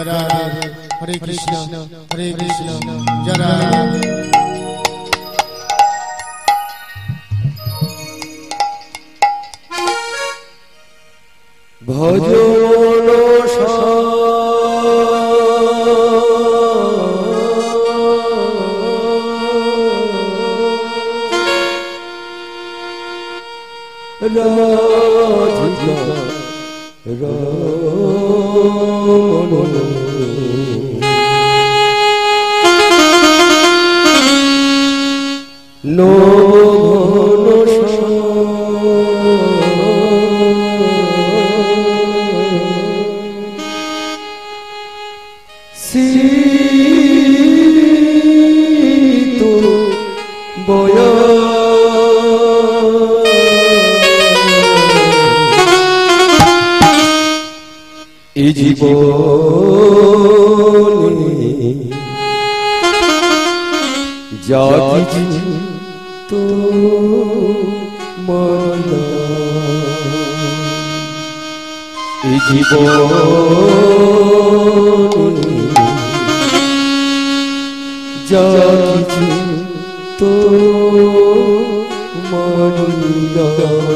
जय राधे हरे कृष्ण जय राधे भजन जाति तो माना जीवन जाति तो माना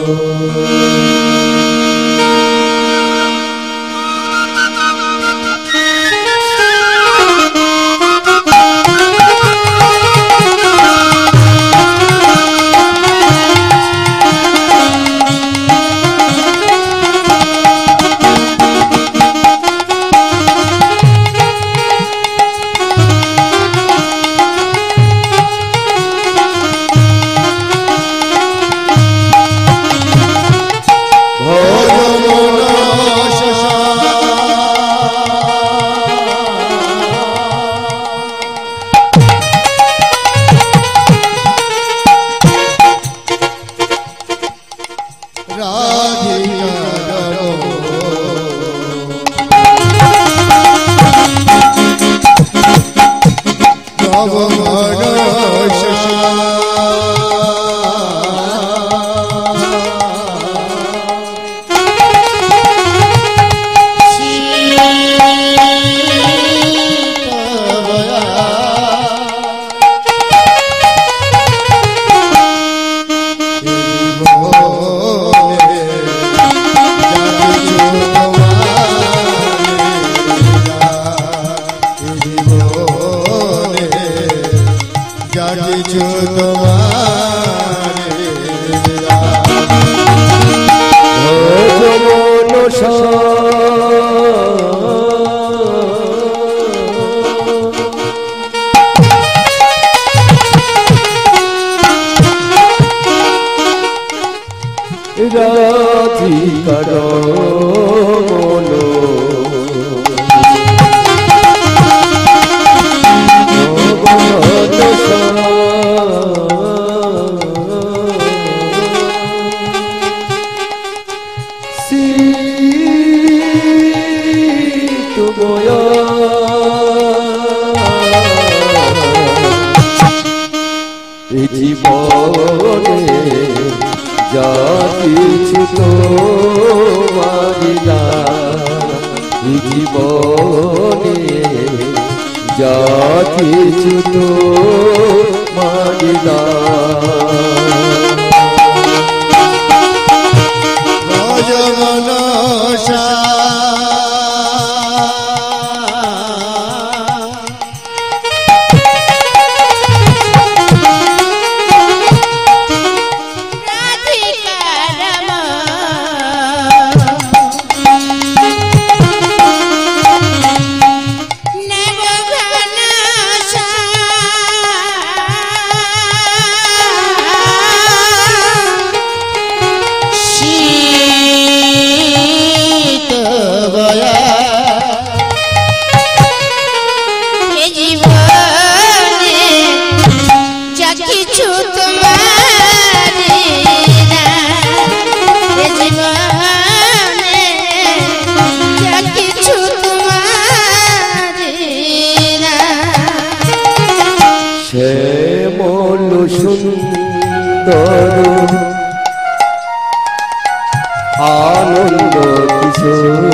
आनंद किशोर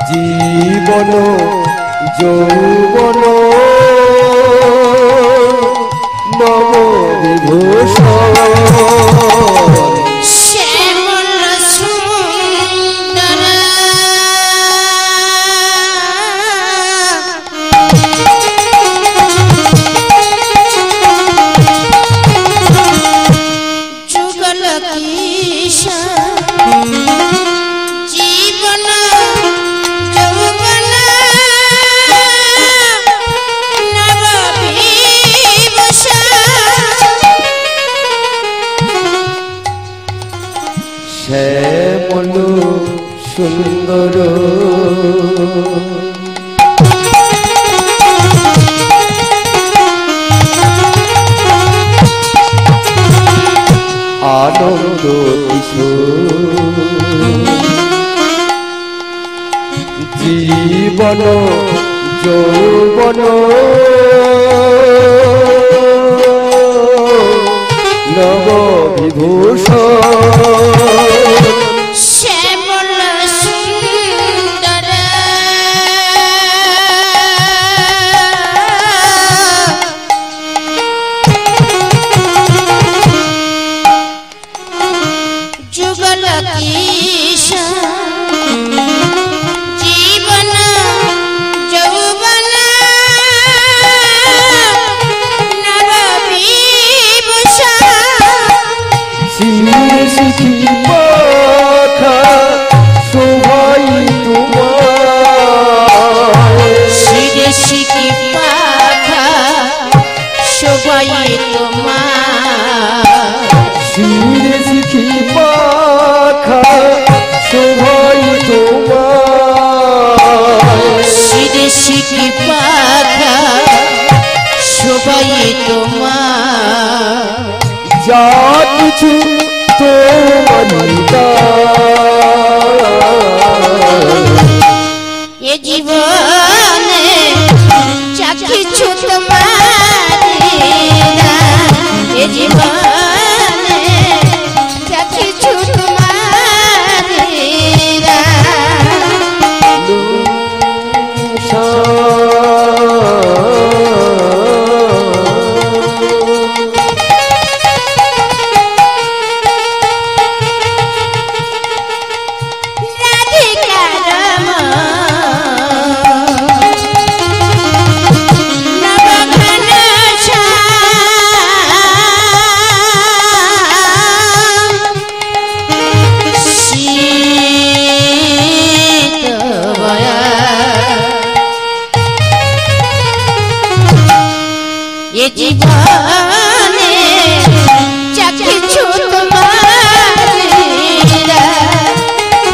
जी জীবন যৌবন নব বিভূষণ শ্যামল সুন্দর আনন্দ কিশোর জীবন যৌবন নব বিভূষণ যা কিছু এ জীবনে যা কিছু তোমার এ জীবনে যা কিছু তোমার এ জীবনে যা কিছু তোমার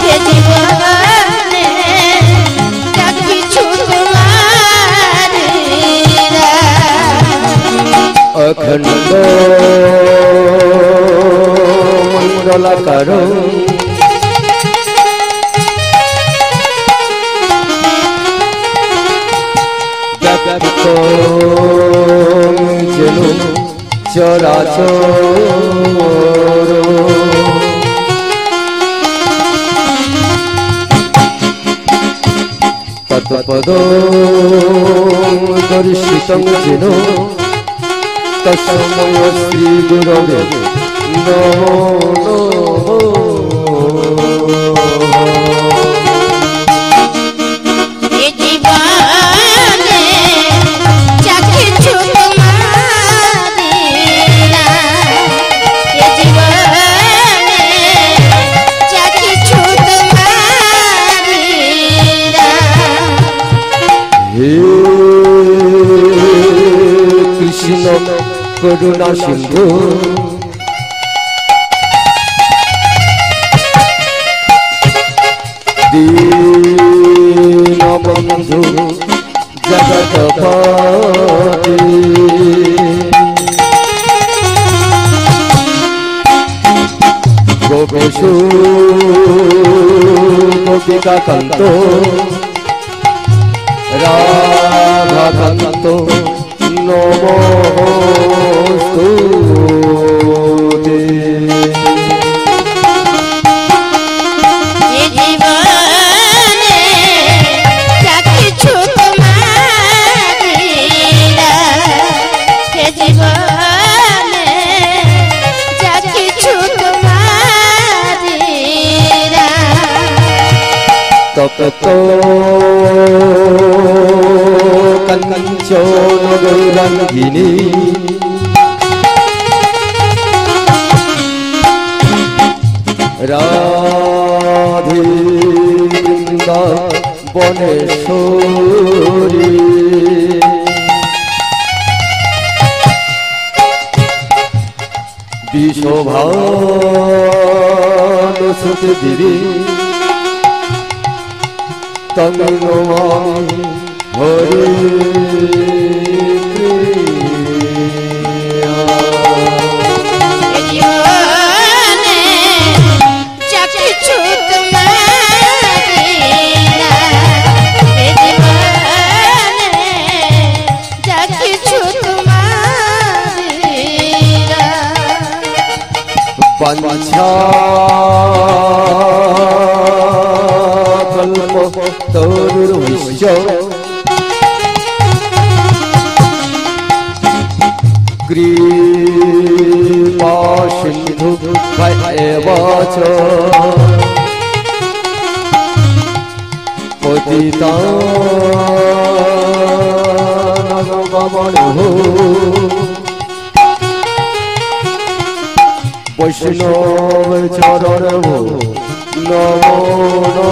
এ জীবনে যা কিছু তোমার অখণ্ড মণ্ডলাকার যেন চরাচর তৎপদ দর্শিতং যেন তস্মৈ শ্রী গুরবে নমো নমঃ। কৃষ্ণ করুণা সিন্ধু দীনবন্ধু জগৎপতি গোপেশু গোপিকা কান্ত রাধাকান্ত নমস্তুতে। এ জীবনে যা তপ্ত কাঞ্চন গৌরাঙ্গিনী রাধে বনেশ্বরী বিশোভানুসুতে দেবী তন্নমামি হরে বাঞ্ছা কল্প তরুর বিশ্ব কৃপা সিন্ধু এবাচ পতিতানাং পাবনঃ বৈষ্ণব চরণ নমো নমো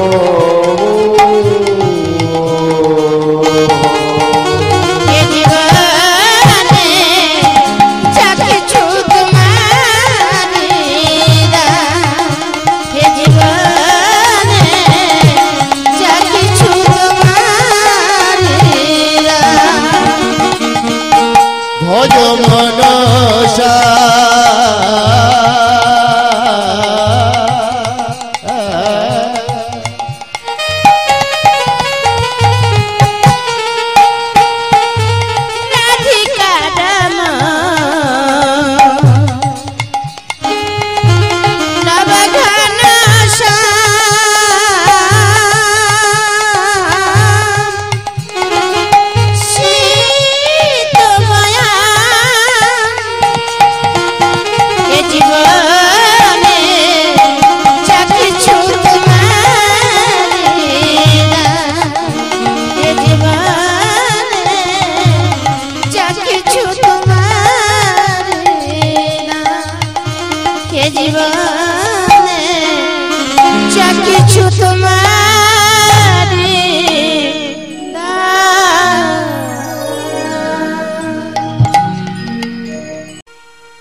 ভজ মনসা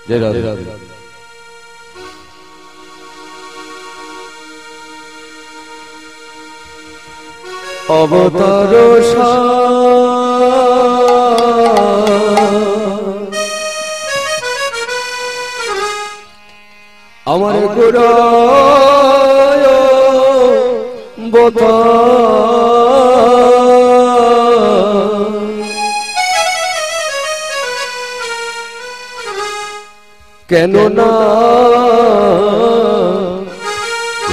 जय राधे राधे अवतार আমার গোড়ায় বতা কেন না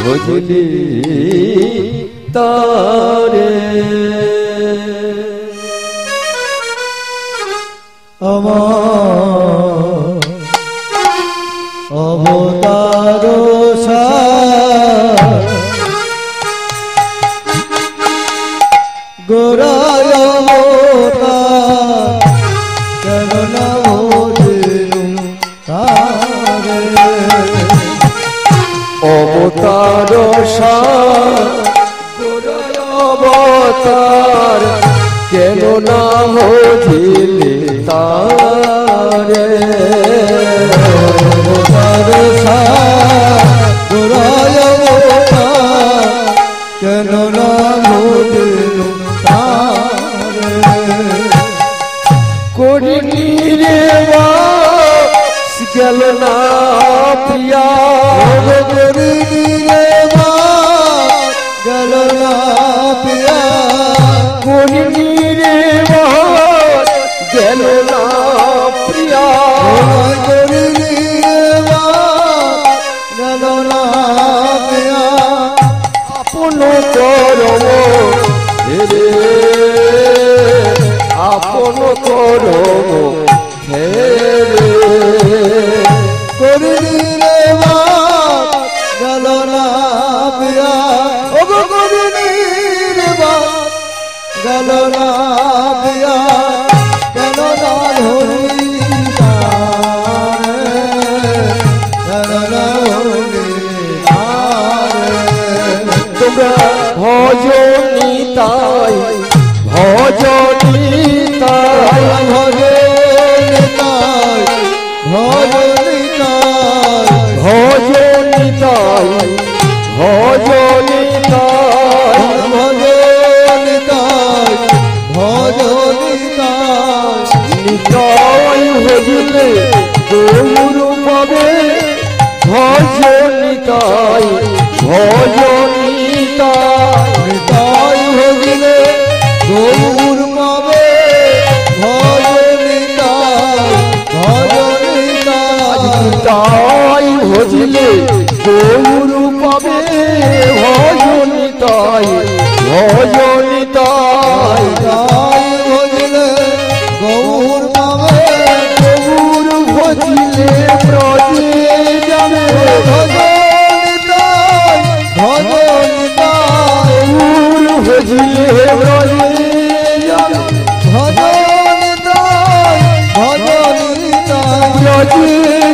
বুঝলি তারে আমার অবতার গোরায় অবতার কেন না অবতার গোরায় অবতার কেন না বুঝলি তারে গোরায় অবতার কেন না বুঝলি তারে করিনি রে গেল না প্রিয়া করিনি রে গেল না প্রিয়া করিনি রে গেল না প্রিয়া করিনি রে গেল না প্রিয়া আপন করম রে আপন করম হে করিনি রে গেল না প্রিয়া ও করিনি গেল না পিয়া গেল না হরি গেল না হরি তোমরা ভজনি তাই ভজনি তাই ভজনি তাই ভজনি তাই ভজনি তাই ভজনি তাই ভজনি তাই ভজনি তাই নিতাই ভজিলে গৌর পাবে ভজনি তাই ভজনি তাই নিতাই ভজিলে গৌর পাবে ভজনি তাই ভজনি তাই তাই ভজিলে গৌর পাবে ভজনি তাই ভজনি তাই তাই ভজিলে গৌর পাবে গৌর ভজিলে ব্রজে যাবে ভজনি তাই ভজনি তাই গৌর ভজিলে ব্রজে যাবে ভজনি তাই ভজনি তাই ব্রজে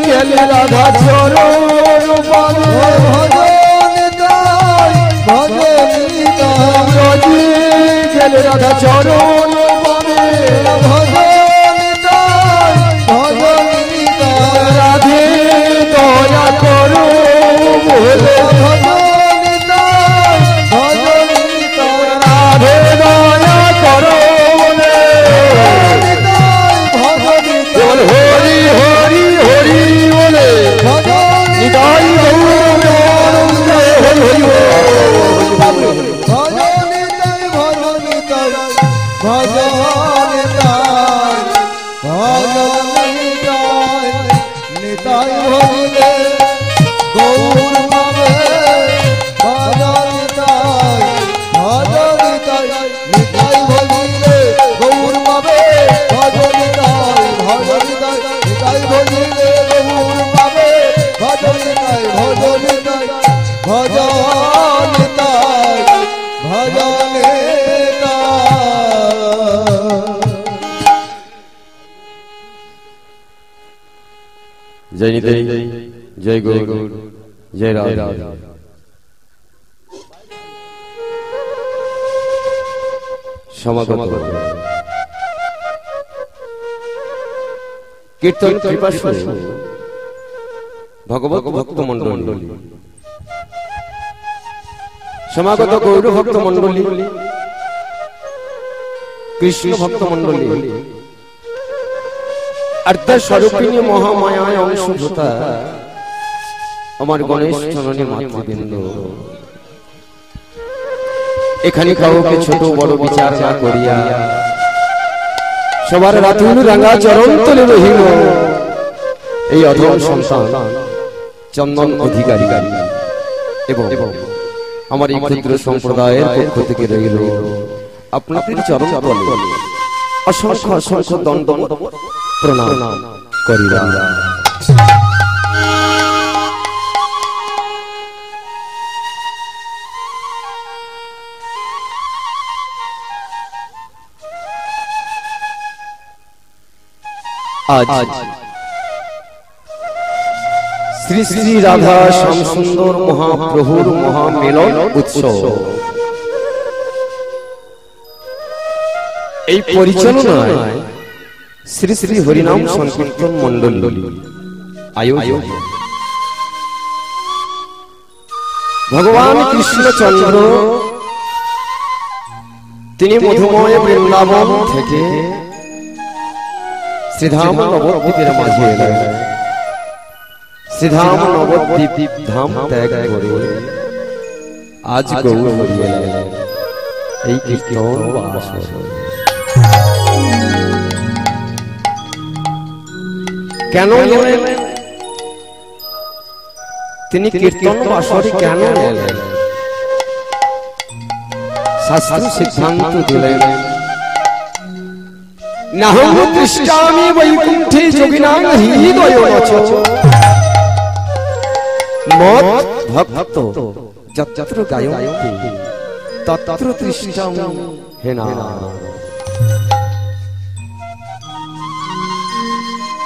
গেলে রাধা চরণ পাবে ভজনি তাই ভজনি তাই ব্রজে গেলে রাধা চরণ পাবে ভজনি তাই ভজনি তাই রাধে দয়া করো বলে ভজনি তাই ভজনি তাই রাধে দয়া করো বলে ভজনি তাই ভজনি কেবল হরি হরি হরি বলে ভজনি নিতাই গৌর হরি হরি ভজনি তাই ভজনি তাই ভজনি তাই ভজনি তাই নিতাই ভজিলে গৌর পাবে ভজনি তাই ভজনি তাই নিতাই ভজিলে গৌর পাবে ভজনি তাই ভজনি তাই নিতাই ভজিলে গৌর পাবে ভজনি তাই ভজনি তাই ভজনি তাই ভজনি তাই জয় নিতাই জয় গৌর জয় রাধা সমাগত কীর্তন কৃপাসু ভগবত ভক্ত মন্ডলী সমাগত গৌর ভক্ত মন্ডলী কৃষ্ণ ভক্ত মন্ডলী আর্থ স্বরূপিণী মহামায়ায় অংশভূতা আমার গণেশ চরণে মাতৃবৃন্দ এখানে কাউকে ছোট বড় বিচার না করিয়া সবার রাতুল রাঙা চরণ তলে রহিল এই অধম সন্তান চন্দন অধিকারী এবং আমার এই ক্ষুদ্র সম্প্রদায়ের পক্ষ থেকে রইল আপনাদের চরণ তলে অসংখ্য অসংখ্য দণ্ডবত প্রণাম করিলাম। আজ শ্রী শ্রী রাধা শ্যামসুন্দর মহাপ্রভুর মহামিলন উৎসব, এই পরিচালনায় শ্রী শ্রী হরিনাম সংকীর্তন মন্ডলী আয়োজন ভগবান কৃষ্ণচন্দ্র তিনি মধুময় বৃন্দাবন থেকে শ্রীধাম নবদ্বীপের মাঝে এলেন। শ্রীধাম নবদ্বীপ ধাম ত্যাগ করে আজ গৌর হরি এলেন এই কীর্তন আসরে। কেন এলেন তিনি কীর্তন আসরে, কেন এলেন শাস্ত্র সিদ্ধান্ত দিলেন। নাহং তৃষ্টামি বৈকুণ্ঠে যোগিনাং হৃদয় নচ মৎ ভক্ত যত্র গায়ন্তি তত্র তৃষ্টামি হে না,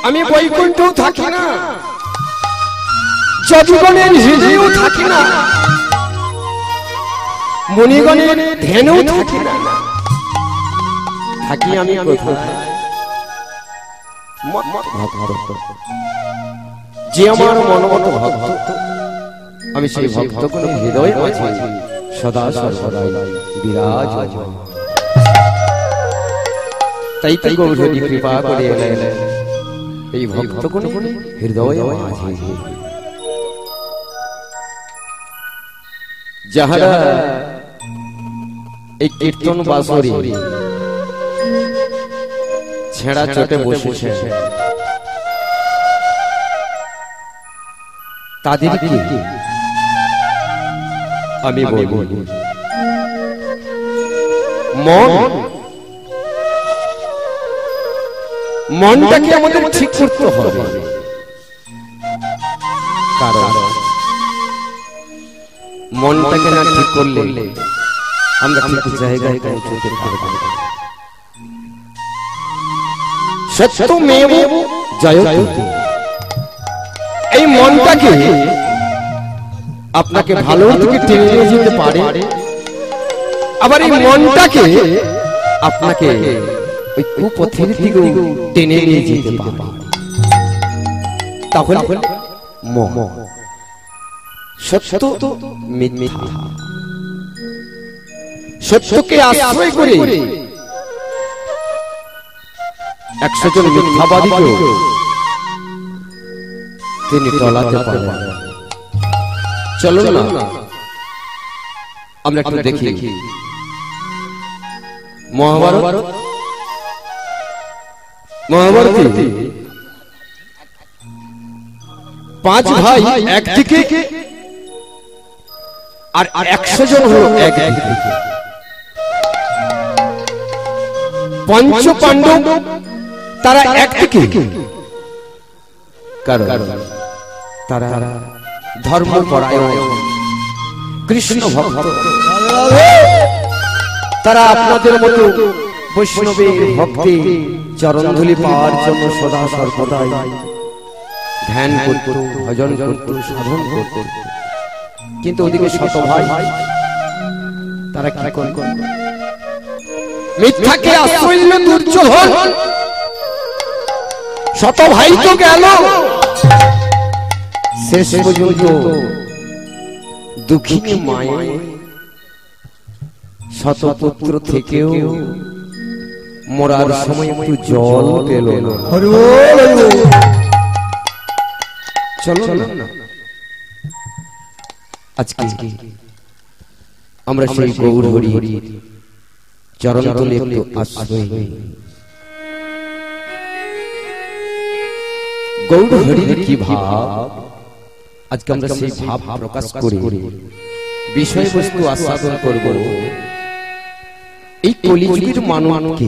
আমি বৈকুণ্ঠও থাকি না, যদুগণের হৃদয়েও থাকি না, মুনিগণের ধ্যানেও থাকি না, থাকি আমি কোথায়? যে আমার মনোমত ভক্ত, আমি সেই ভক্তগণের হৃদয়ে মাঝে সদা সর্বদাই বিরাজ। তাই তাই গৌরী কৃপা করে এলেন এই ভক্তগণের হৃদয়ে মাঝে, যাহারা এই কীর্তন বাঁশরি ছেঁড়া চটে বসেছে, তাদেরকে আমি বলবো মনটাকে আমাদের ঠিক করতে হবে, কারণ মনটাকে না ঠিক করলে আমরা ঠিক জায়গায় পৌঁছতে পারবো না। সত্যমেব জয়তে, এই মনটাকে আপনাকে ভালো দিকে টেনে নিয়ে যেতে পারে, আবার এই মনটাকে আপনাকে ওই কুপথের দিকে টেনে নিয়ে যেতে পারে। তাহলে সত্য মিথ্যা, সত্যকে আশ্রয় করে 100 জন মিথ্যাবাদীকে তিনি টলাতে পারেন। চলুন না আমরা একটু দেখি মহাভারতে 5 ভাই একদিকে আর 100 জন হলো একদিকে। পঞ্চ পাণ্ডব তারা একদিকে, কারণ তারা ধর্মপরায়ণ কৃষ্ণ ভক্ত। তারা আপনাদের মতো বৈষ্ণবের ভক্তি চরণধুলি পাওয়ার জন্য সদা সর্বদাই ধ্যান করত, ভজন করত, সাধন করত। কিন্তু ওদিকে শত ভাই তারা কি করে? মিথ্যাকে আশ্রয় দিল দুর্যোধন। শত ভাই তো গেল, শেষ পর্যন্ত দুঃখিনী মায়ে শত পুত্র থেকেও মরার সময় একটু জল পেল না। চলো না আজকে আমরা সেই গৌর হরি চরণ তলে একটু আশ্রয় নিই। গৌর হরির কি ভাব, আজকে আমরা সেই ভাব প্রকাশ করি, বিষয়বস্তু আস্বাদন করব। এই কলিযুগের মানবকে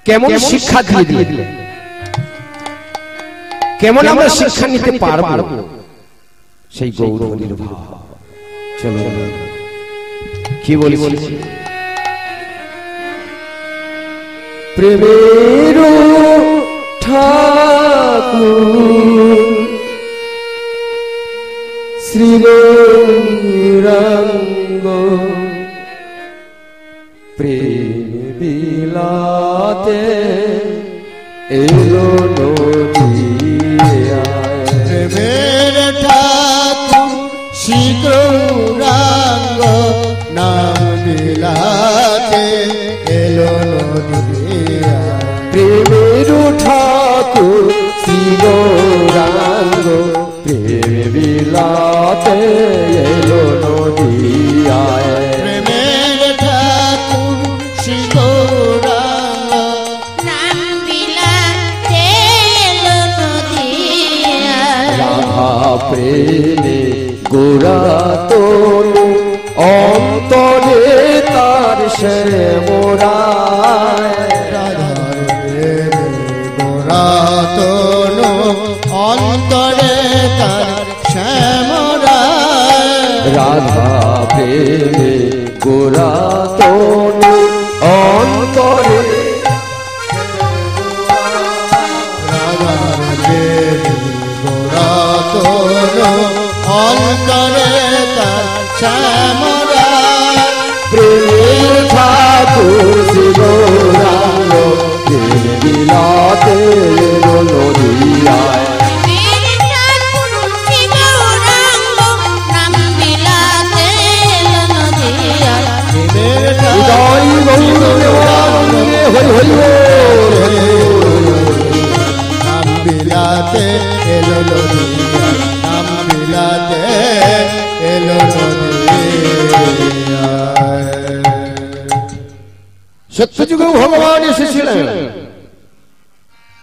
কেমন শিক্ষা দিয়ে দিলেন, কেমন আমরা শিক্ষা নিতে পারবো, সেই গৌর হরির ভাব। চলো কি বলি, প্রেমের ঠাকুর শ্রীরঙ্গ প্রেম বিলাতে এলো নদিয়া। প্রেমের ঠাকুর শ্রীগৌরাঙ্গ নাম বিলাতে এলো নদিয়া। প্রেমের ঠাকুর শ্রীগৌরাঙ্গ প্রেম বিলাতে এলো নদিয়ায়। প্রেমের ঠাকুর শ্রীগৌরাঙ্গ নাম বিলাতে এলো নদিয়ায়। রাধা রাধা প্রেমে গোরা তনু অন্তরে রাধার দেবী গোরা তোলো অন্তরে তার শ্যামরা প্রেমের ঠাকুর শিবরাঙ্গ প্রেম বিলাতে এলো নদিয়ায় হৃদয় গৌর দেওয়ানন্দে হরি হরি বল। নাম বিলাতে এলো নদিয়া নাম বিলাতে এলো নদিয়া সত্যযুগেও ভগবান এসেছিলেন,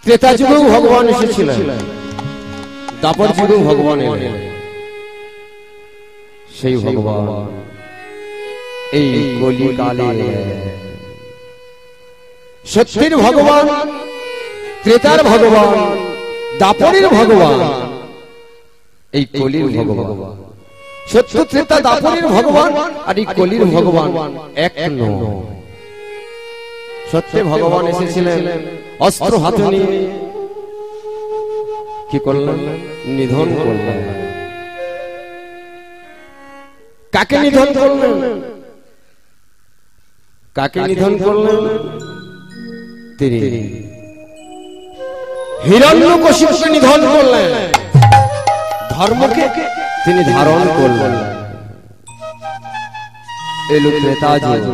ত্রেতা যুগেও ভগবান এসেছিলেন, দাপর যুগেও ভগবান এলেন। সেই ভগবান এই কলিকালে সত্যের ভগবান, ত্রেতার ভগবান, দাপরের ভগবান, এই কলির ভগবান। সত্য ত্রেতা দাপরের ভগবান আর এই কলির ভগবান এক নয়। সত্যে ভগবান এসেছিলেন অস্ত্র হাতে নিয়ে, কি করলেন? নিধন করলেন। কাকে নিধন করলেন? কাকে নিধন করলেন? তিনি হিরণ্যকশিপুকে নিধন করলেন। ধর্মকে তিনি ধারণ করলেন। এলো ত্রেতা যুগ।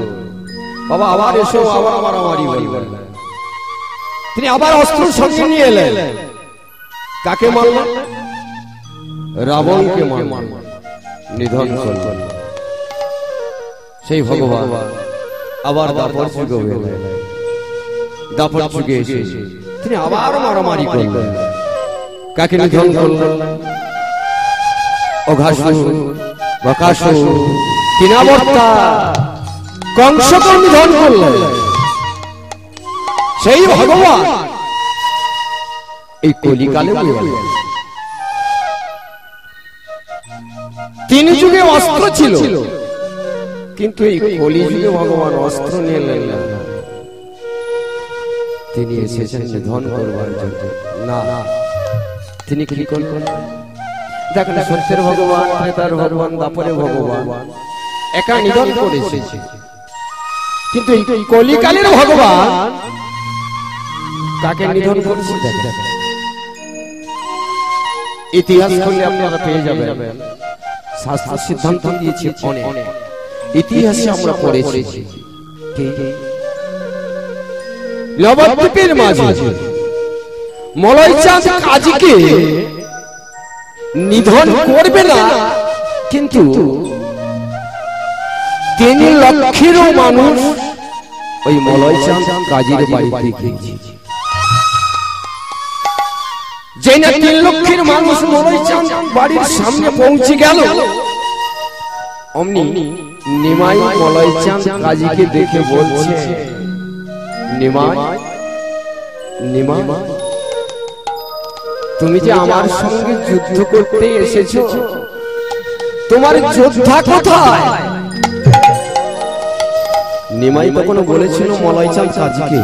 বাবা আবার এসো, আবার মারামারি বললেন। তিনি আবার অস্ত্র সঙ্গে নিয়ে এলেন। কাকে মারলেন? রাবণকে মারলেন, নিধন করলেন। সেই ভগবান আবার দাপর যুগে এলেন। দাপর যুগে এসে তিনি আবার মারামারি করলেন। কাকে নিধন করলেন? অঘাসুর, বকাসুর, তৃণাবর্তা, কংসকে নিধন করলেন। সেই ভগবান এই কলিকালে এলেন। তিন যুগে অস্ত্র ছিল, কিন্তু এই কলিযুগে ভগবান অস্ত্র নিয়ে এলেন না। তিনি এসেছেন নিধন করবার জন্য। না, তিনি কি করলেন? দেখেন, সত্যের ভগবান, ত্রেতার ভগবান, দাপরের ভগবান একা নিধন করেছে, কিন্তু এই কলিকালের ভগবান কাকে নিধন করছে? ইতিহাস খুললে আপনারা পেয়ে যাবেন। শাস্ত্র সিদ্ধান্ত দিয়েছে অনেক। ইতিহাসে আমরা পড়েছি নবদ্বীপের মাঝে মলয়চাঁদ কাজীকে নিধন করবে না, কিন্তু 3 লক্ষেরও মানুষ ওই মলয়চাঁদ কাজীর বাড়িতে গিয়েছে। যে না 3 লক্ষের মানুষ মলয়চাঁদ বাড়ির সামনে পৌঁছে গেল, অমনি নিমাই মলয়চাঁদ কাজীকে দেখে বলছে, নিমাই, নিমাই, তুমি যে আমার সঙ্গে যুদ্ধ করতে এসেছো, তোমার যোদ্ধা কোথায়? নিমাই কখনো বলেছিল মলয়চাঁদ কাজীকে,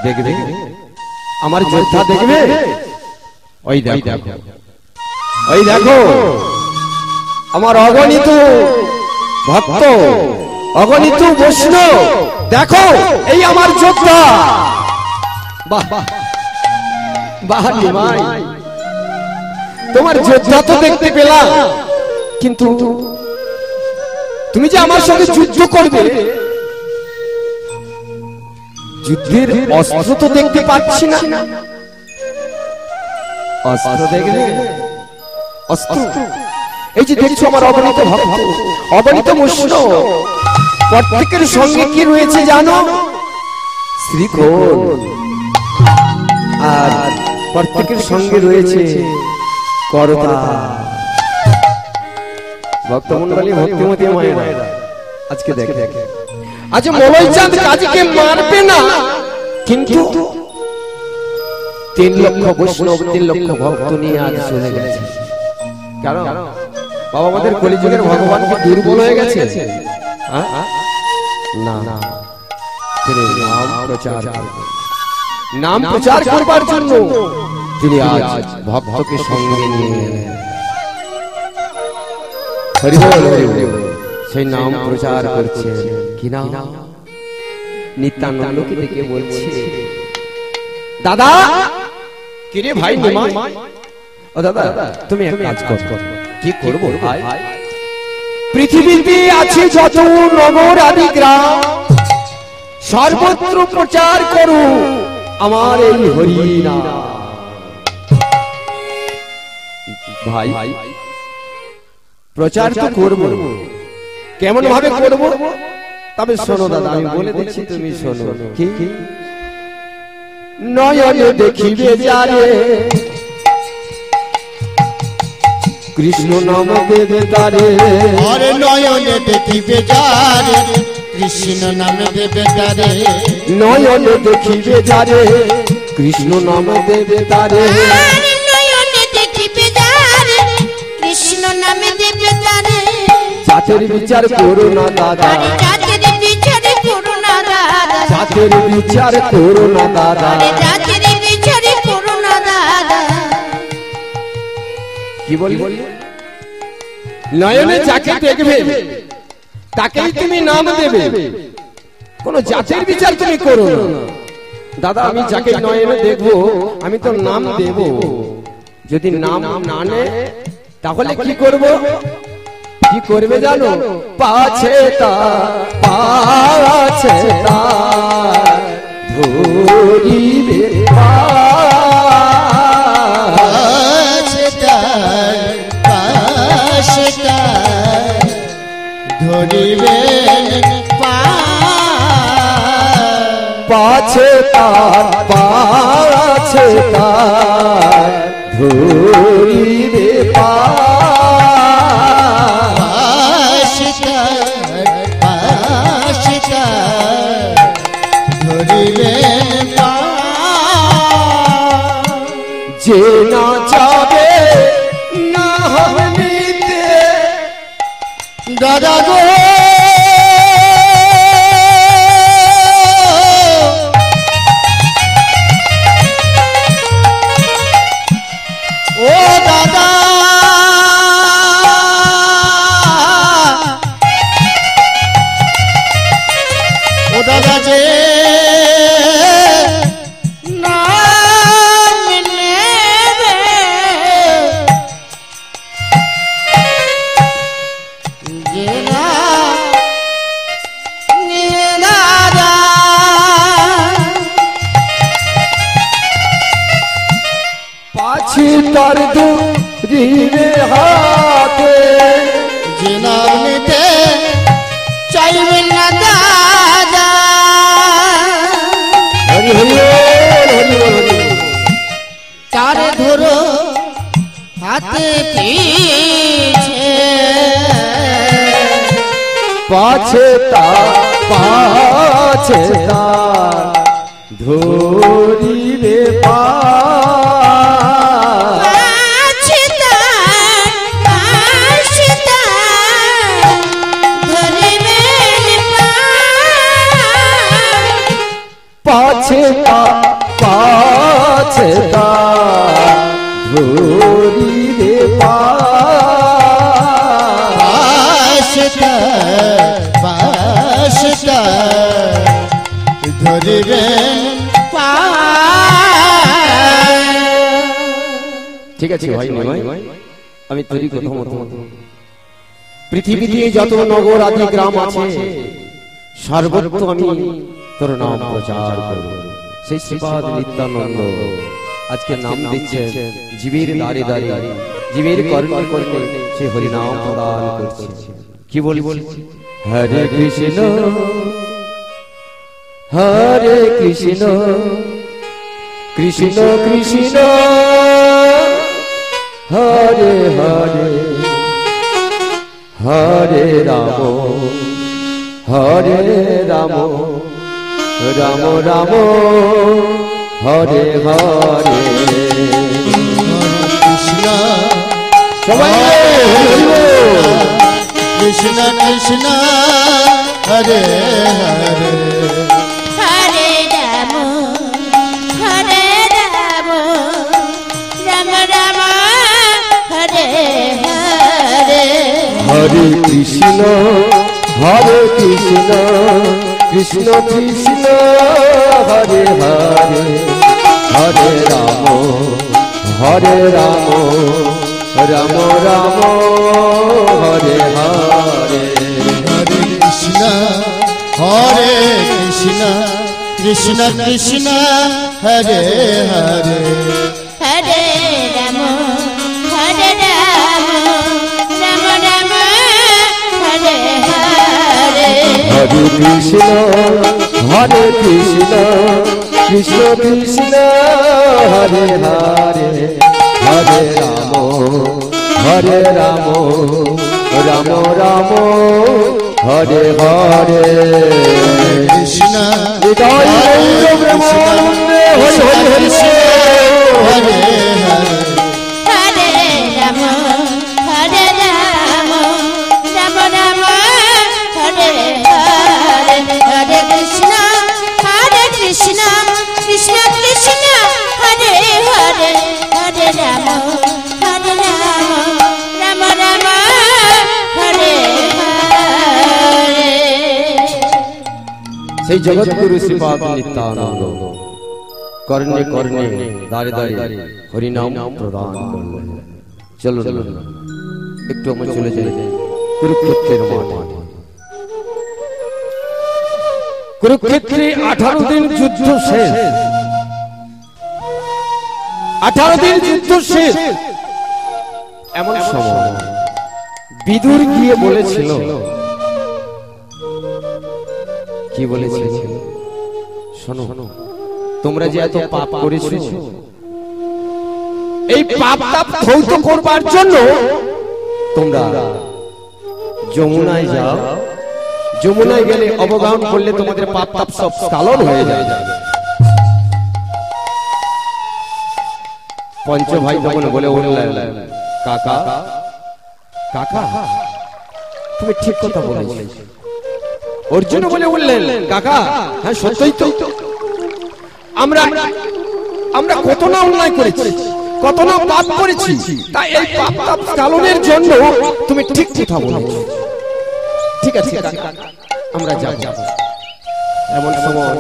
দেখবে আমার যোদ্ধা, দেখবে ওই দেখো, ওই দেখো আমার অগণিত ভক্ত, অগণিত বৈষ্ণব, দেখো এই আমার যোদ্ধা। বাহ বাহ বাহ, নিমাই তোমার যোদ্ধা তো দেখতে পেলাম, কিন্তু তুমি যে আমার সঙ্গে যুদ্ধ করবে, যুদ্ধের অস্ত্র তো দেখতে পাচ্ছি না। অস্ত্র দেখবে? অস্ত্র এই যে দেখছো আমার অগণিত ভক্ত, অগণিত বৈষ্ণব, প্রত্যেকের সঙ্গে কি রয়েছে জানো? শ্রীখোল। আর প্রত্যেকের সঙ্গে রয়েছে করতা। ভক্তমণ্ডলী, ভক্তিমতী মায়েরা, আজকে দেখে আজ মলয়চাঁদ কাজীকে মারবে না, কিন্তু 3 লক্ষ বৈষ্ণব, 3 লক্ষ ভক্ত নিয়ে আজ চলে গেছে। কারণ বাবা আমাদের কলিযুগের ভগবান কি দুর্বল হয়ে গেছে? না না, তিনি নাম প্রচার করবার জন্য তিনি আজ ভক্তকে সঙ্গে নিয়ে এলেন। হরি বল হরি বল, সেই নাম প্রচার করছে কি না? নিত্যানন্দকে ডেকে বলছে, দাদা কিরে ভাই নিমাই, ও দাদা তুমি এক কাজ কর। কি করবো ভাই? পৃথিবীতে আছে যত নগর আদি গ্রাম, সর্বত্র প্রচার করো আমার এই হরি নাম। ভাই প্রচার তো করবো, কেমন ভাবে করবো? তবে শোনো দাদা, আমি বলে দিচ্ছি, তুমি শোনো। কি? নয়নে দেখিবে যারে কৃষ্ণ নাম দেবে তারে, আরে নয়নে দেখিবে যারে কৃষ্ণ নাম দেবে তারে, নয়নে দেখিবে যারে কৃষ্ণ নাম দেবে তারে, নয়নে দেখিবে যারে কৃষ্ণ নাম দেবে তারে। জাতের বিচার করো না দাদা, জাতের বিচার করো না দাদা, জাতের বিচার করো না দাদা, জাতের বিচার করো না দাদা। কি বলি? নয়নে যাকে দেখবে তাকেই তুমি নাম দেবে, কোন জাতের বিচার তুমি করো না। দাদা আমি যাকে নয়নে দেখবো আমি তো নাম দেব, যদি নাম না নে তাহলে কি করব? কি করবে জানো? পাছে তা পাছে তা ধরিবে ধরিবেন পাছে তার পাছে তার ধরিবে ধরিবেন যে না যাবে না হইতে দাদা গো, ও দাদা ও দাদা যে নাম নেবে যে না দাদা, পাছি তার ধরিবে হাতে, যে নাম নিতে চাইবেন না দাদা। হরি হরি বল, হরি বল, হরি বল। তারে ধরো হাতে পিছে, পাছে তা পাছে তা ধরিবে পাছে তার পাছে তার ধরিবেন পাছে তা পাছে তা ধরিবে ধরিবেন ঠিক আছে ভাই নিমাই, আমি তোরই কথা মতো পৃথিবীতে যত নগর আদি গ্রাম আছে সর্বত্র আমি তোর নাম প্রচার করব। সেই শ্রীপাদ নিত্যানন্দ আজকে নাম দিচ্ছেন জীবের দ্বারে দ্বারে, জীবের কর্মে কর্মে সে হরি নাম প্রদান করছে। কি বলি? হরে কৃষ্ণ হরে কৃষ্ণ কৃষ্ণ কৃষ্ণ হরে হরে হরে রাম হরে রাম রাম রাম হরে হরে। কৃষ্ণ সবাই কৃষ্ণ কৃষ্ণ হরে হরে হরে রাম রাম রাম হরে হরে হরে কৃষ্ণ কৃষ্ণ কৃষ্ণ হরে হরে হরে রাম রাম রাম হরে হরে হরে কৃষ্ণ কৃষ্ণ কৃষ্ণ হরে হরে হরে রাম রাম রাম হরে হরে হরে কৃষ্ণ কৃষ্ণ কৃষ্ণ হরে হরে হরে রাম রাম রাম হরে হরে কৃষ্ণ হৃদয় প্রেমানন্দে হরি হরি হরি হরে হরে হরে রাম রাম রাম হরে হরে হরে কৃষ্ণ কৃষ্ণ কৃষ্ণ হরে হরে হরে রাম রাম রাম হরে হরে সেই জগৎগুরু শ্রীপাদ নিত্যানন্দ কর্ণে কর্ণে দাঁড়ে দাঁড়িয়ে হরিনাম প্রদান করলেন। চলো একটু আমরা চলে যাই কুরুক্ষেত্রের মাঠে। কুরুক্ষেত্রে 18 দিন যুদ্ধ শেষ। 18 দিন যুদ্ধ শেষ। এমন সময় বিদুর গিয়ে বলেছিল, কি বলেছিল? শোনো, তোমরা যে এত পাপ করেছো, এই পাপটা ধৌত করবার জন্য তোমরা যমুনায় যাও। যমুনায় গেলে অবগাহন করলে তোমাদের পাপ তাপ সব স্খলন হয়ে যায়। পঞ্চ ভাই তখন বলে উঠলেন, কাকা কাকা তুমি ঠিক কথা বলেছো। অর্জুন বলে উঠলেন, কাকা হ্যাঁ সত্যই তো, আমরা কত না অন্যায় করেছি, কত না পাপ করেছি, তাই এই পাপ তাপ স্খলনের জন্য তুমি ঠিক কথা বলেছো। ঠিক আছে আমরা যাব। এমন সময়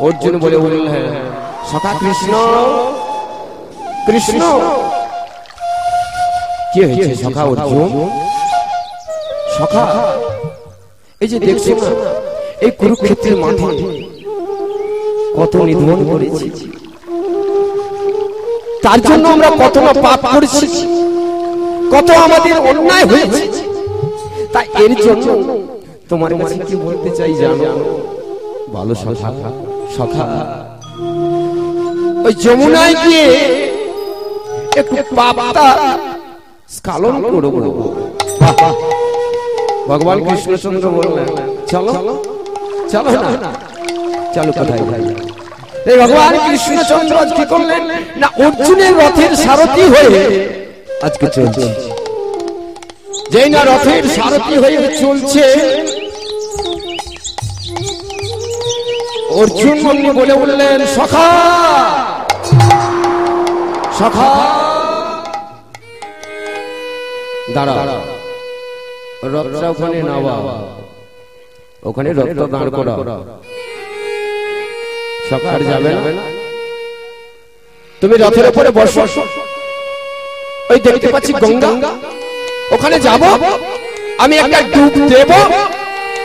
অর্জুন বলে উঠলেন, সখা কৃষ্ণ কৃষ্ণ কি হয়েছে সখা অর্জুন? সখা এই যে দেখছো না, এই কুরুক্ষেত্রের মাঠে কত নিধন করেছি, তার জন্য আমরা কত না পাপ করেছি, কত আমাদের অন্যায় হয়েছে। তাই এর জন্য তোমার কাছে কি বলতে চাই জানো? ভালো সখা, সখা ওই যমুনায় গিয়ে একটু পাপটা স্খলন করব। ভগবান কৃষ্ণচন্দ্র বললেন, চলো চলো না, চলো কোথায় ভাই? এই ভগবান কৃষ্ণচন্দ্র আজ কি করলেন না, অর্জুনের রথের সারথি হয়ে আজকে চলছে। যেই না রথের সারথি হয়ে চলছে, অর্জুন বলে বললেন, সখা সখা দাঁড়া, রথটা ওখানে নাবা, ওখানে রথটা দাঁড় করা। সখা আর যাবে না, তুমি রথের উপরে বসো, ওই দেখতে পাচ্ছি গঙ্গা, ওখানে যাব, আমি একটা ডুব দেব,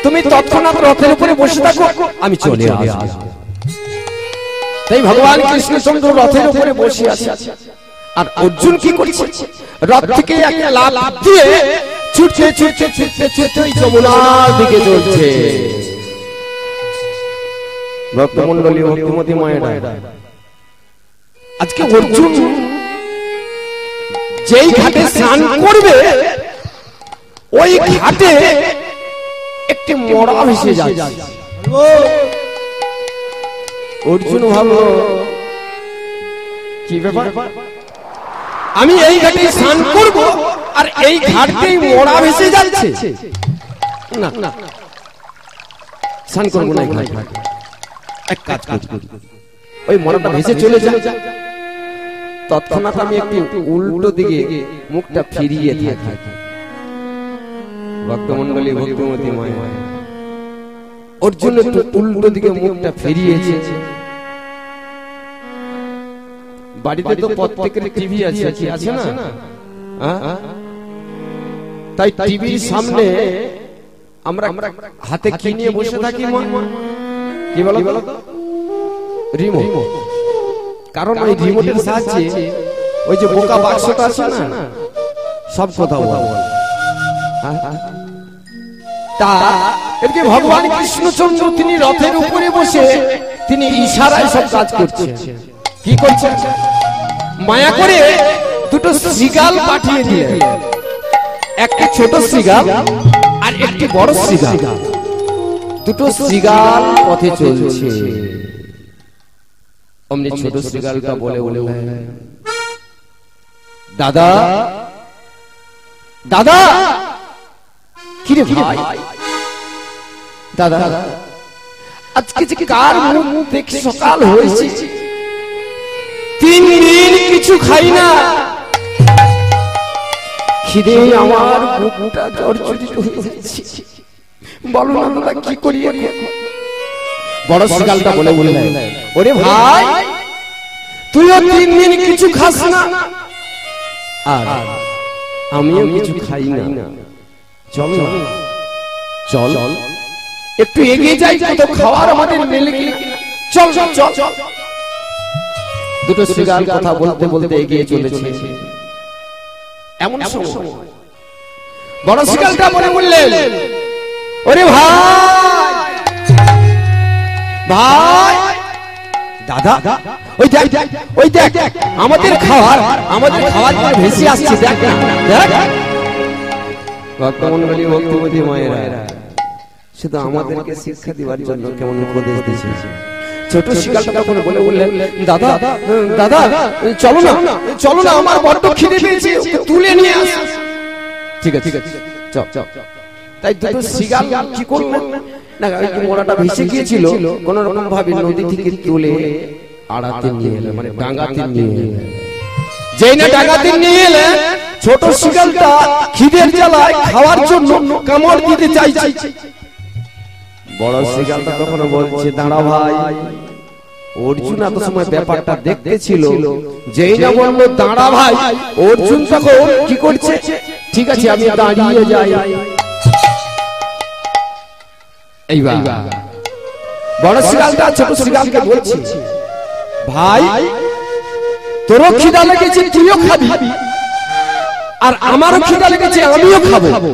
তুমি তৎক্ষণাৎ রথের উপরে বসে থাকো, আমি চলে আসব। তাই ভগবান কৃষ্ণচন্দ্র রথের উপরে বসে আছে, আর অর্জুন কি করছে? রথ থেকে একটা লাফ দিয়ে ছুটছে ছুটছে ছুটছে ছুটছে ওই যমুনার দিকে চলছে। ভক্তমণ্ডলী, ভক্তিমতী মায়েরা, আজকে অর্জুন যেই ঘাটে স্নান করবে, ওই ঘাটে একটি মরা ভেসে যাচ্ছে। অর্জুন ভাবলো, কি ব্যাপার, আমি এই ঘাটে স্নান করব আর এই ঘাটে মরা ভেসে যাচ্ছে, না না স্নান করবো না এখানে। এক কাজ করি, ওই মরাটা ভেসে চলে যায়, তৎক্ষণাৎ আমি একটু উল্টো দিকে মুখটা ফিরিয়ে থাকি। ভক্তমন্ডলী ভক্তিমতী মায়া ওর জন্য একটু উল্টো দিকে মুখটা ফিরিয়েছে। বাড়িতে তো প্রত্যেকের টিভি আছে, কি আছে না? তাই টিভির সামনে আমরা হাতে কি নিয়ে বসে থাকি? কি বলো? রিমোট। কারণ ওই রিমোটের সাহায্যে ওই যে বোকা বাক্সটা আছে না, সব কথা বলে। তা এদিকে ভগবান কৃষ্ণচন্দ্র তিনি রথের উপরে বসে তিনি ইশারায় সব কাজ করছেন। কি করছেন? মায়া করে দুটো শৃগাল পাঠিয়ে দিলেন, একটা ছোট শৃগাল আর একটি বড় শৃগাল। দুটো শৃগাল পথে চলছে। অমনি ছোট শৃগালটা বলে বলে, দাদা দাদা। কি রে ভাই? দাদা আজকে যে কার মুখ দেখে সকাল হয়েছে, 3 দিন কিছু খাই না, খিদে আমার বুকটা জর্জরিত হয়ে যাচ্ছে। বলো না দাদা কি করি? বড় শৃগালটা বলে বলে, ওরে ভাই তুইও 3 দিন কিছু খাস না, আর আমিও কিছু খাই না, চল না চল একটু এগিয়ে যাই, কত খাওয়ার আমাদের মেলে কিনা, চল চল চল। দুটো শৃগাল কথা বলতে বলতে এগিয়ে চলেছে। এমন সময় বড় শৃগালটা বলে বললেন, ওরে ভাই ভাই দাদা ওই দেখ ওই দেখ আমাদের খাবার পরে ভেসে আসছে, দেখ না দেখ। ভক্তমন্ডলী ভক্তিমতী মায়েরা শুধু আমাদেরকে শিক্ষা দেওয়ার জন্য কেমন উপদেশ দিয়েছে। ছোট শৃগালটা তখন বলে বললেন, দাদা দাদা চলো না আমার বড্ড খিদে পেয়েছে, ওকে তুলে নিয়ে আস। ঠিক আছে চল চল। তাই দুটো শৃগাল কি করলো না, মোড়াটা ভেসে গিয়েছিল, কোন রকম ভাবে নদী থেকে তুলে আড়াতে নিয়ে এলেন, মানে ডাঙ্গাতে নিয়ে এলেন। যেই না ডাঙ্গাতে নিয়ে এলেন, ছোট শৃগালটা খিদের জ্বালায় খাওয়ার জন্য কামড় দিতে চাইছে। বড় শৃগালটা তখন বলছে, দাঁড়া ভাই। অর্জুন এত সময় ব্যাপারটা দেখতেছিল, যেই না বলল দাঁড়া ভাই, অর্জুন তখন কি করছে, ঠিক আছে আমি দাঁড়িয়ে যাই। এইবার বড় শৃগালটা ছোট শৃগালকে বলছে, ভাই তোরও খিদা লেগেছে, তুইও খাবি, আর আমারও খিদা লেগেছে, আমিও খাবো।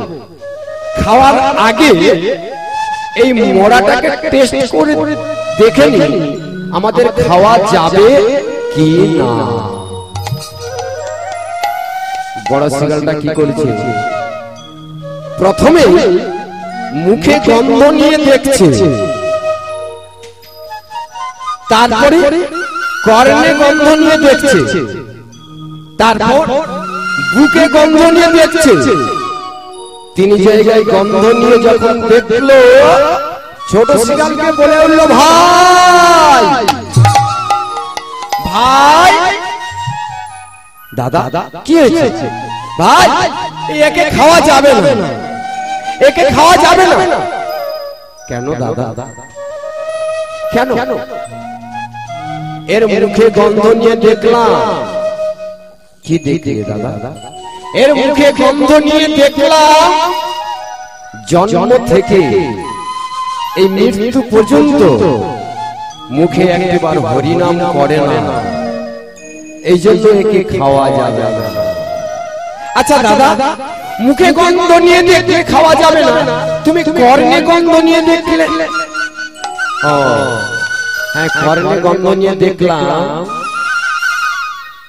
খাওয়ার আগে এই মোড়াটাকে টেস্ট করে দেখে নি আমাদের খাওয়া যাবে কি না। বড় শৃগালটা কি করেছে, প্রথমে মুখে গন্ধ নিয়ে দেখছে, তারপরে কর্ণে গন্ধ নিয়ে দেখছে, তারপর বুকে গন্ধ নিয়ে দেখছে। 3 জায়গায় গন্ধ নিয়ে যখন দেখলো, ছোট শৃগালকে বলে উঠল, ভাই ভাই দাদা কি হয়েছে ভাই? একে খাওয়া যাবে না, একে খাওয়া যাবে না। কেন দাদা? কেন? এর মুখে গন্ধ নিয়ে দেখলাম। কি দেখলে দাদা? এর মুখে গন্ধ নিয়ে দেখলাম জন্ম থেকে এই মৃত্যু পর্যন্ত মুখে একবার হরিনাম করে না, এই জন্য একে খাওয়া যাবে না। আচ্ছা দাদা, মুখে গন্ধ নিয়ে দেখলে খাওয়া যাবে না, তুমি কর্ণে গন্ধ নিয়ে দেখলে? হ্যাঁ, কর্ণে গন্ধ নিয়ে দেখলাম।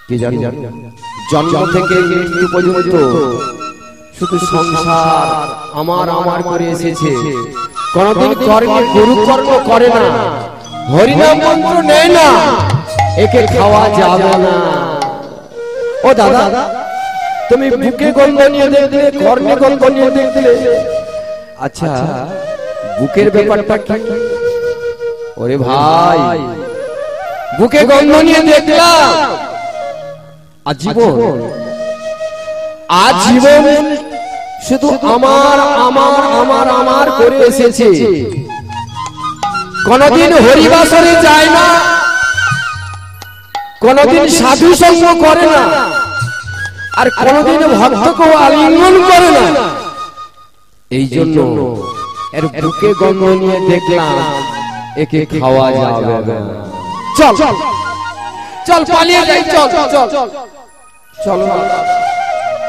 কি জানি জন্ম থেকে মৃত্যু পর্যন্ত শুধু সংসার আমার আমার করে এসেছে, কোনদিন কর্মে গুরুকর্ম করে না, হরিনাম মন্ত্র নেয় না, একে খাওয়া যাবে না। ও দাদা, তুমি বুকে গন্ধ নিয়ে দেখলে, কর্ণে গন্ধ নিয়ে দেখলে, আচ্ছা বুকের ব্যাপারটা কি? ওরে ভাই, বুকে গন্ধ নিয়ে দেখলাম আজীবন শুধু আমার আমার আমার আমার করে এসেছে। কোনদিন হরিবাসরে যায় না, কোনদিন সাধু সঙ্গ করে না, আর কোনদিন ভক্তকে আলিঙ্গন করে না। এই জন্য এর বুকে গন্ধ নিয়ে দেখলাম একে খাওয়া যাবে না। চল চল পালিয়ে যাই, চল চল চলো।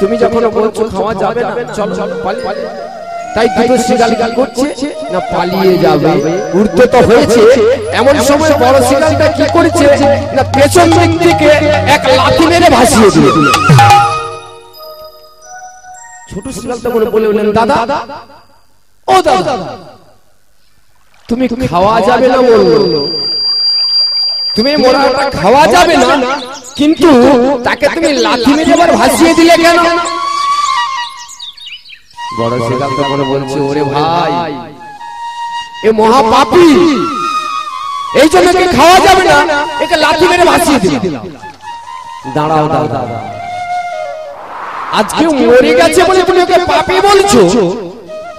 তুমি যখন বলছো খাওয়া যাবে না, চল চল পালিয়ে। তাই দুটো শিয়াল করছে না পালিয়ে যাবে, উঠতে তো হয়েছে। এমন সময় বড় শিয়ালটা কি করেছে না পেছন দিক থেকে এক লাথি মেরে ভাসিয়ে দিল। ছোট শিয়ালটা বলে উঠলেন, দাদা ও দাদা, তুমি খাওয়া যাবে না বললো, তুমি মোড়াটা খাওয়া যাবে না, কিন্তু তাকে তুমি লাথি মেরে আবার ভাসিয়ে দিলে কেন? বড় শিয়াল তখন বলছে, ওরে ভাই এ মহাপাপী, এই জন্য একে খাওয়া যাবে না, একে লাথি মেরে ভাসিয়ে দিলাম। দাঁড়াও দাদা, আজকে মরে গেছে বলে তুমি ওকে পাপী বলছো,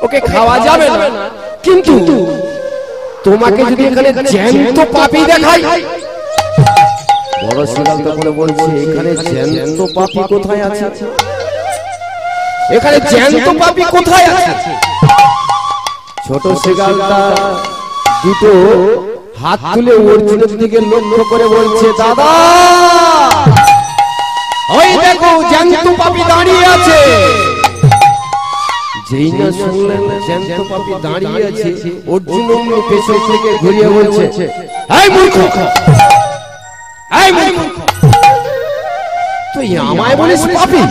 ওকে খাওয়া যাবে না, কিন্তু তোমাকে যদি এখানে জ্যান্ত পাপী দেখাই। বড় শিয়াল তখন বলছে, এখানে জ্যান্ত পাপী কোথায় আছে? এখানে জ্যান্ত পাপী কোথায় আছে? ছোট শিয়ালটা দুটো হাত তুলে অর্জুনের দিকে লক্ষ্য করে বলছে, দাদা ওই দেখো জ্যান্ত পাপী দাঁড়িয়ে আছে। যেই না শুনলেন জ্যান্ত পাপী দাঁড়িয়ে আছে, অর্জুন অমনি পেছন থেকে ঘুরিয়ে বলছে, এই মূর্খ, এই মূর্খ, তুই আমায় বলিস পাপী?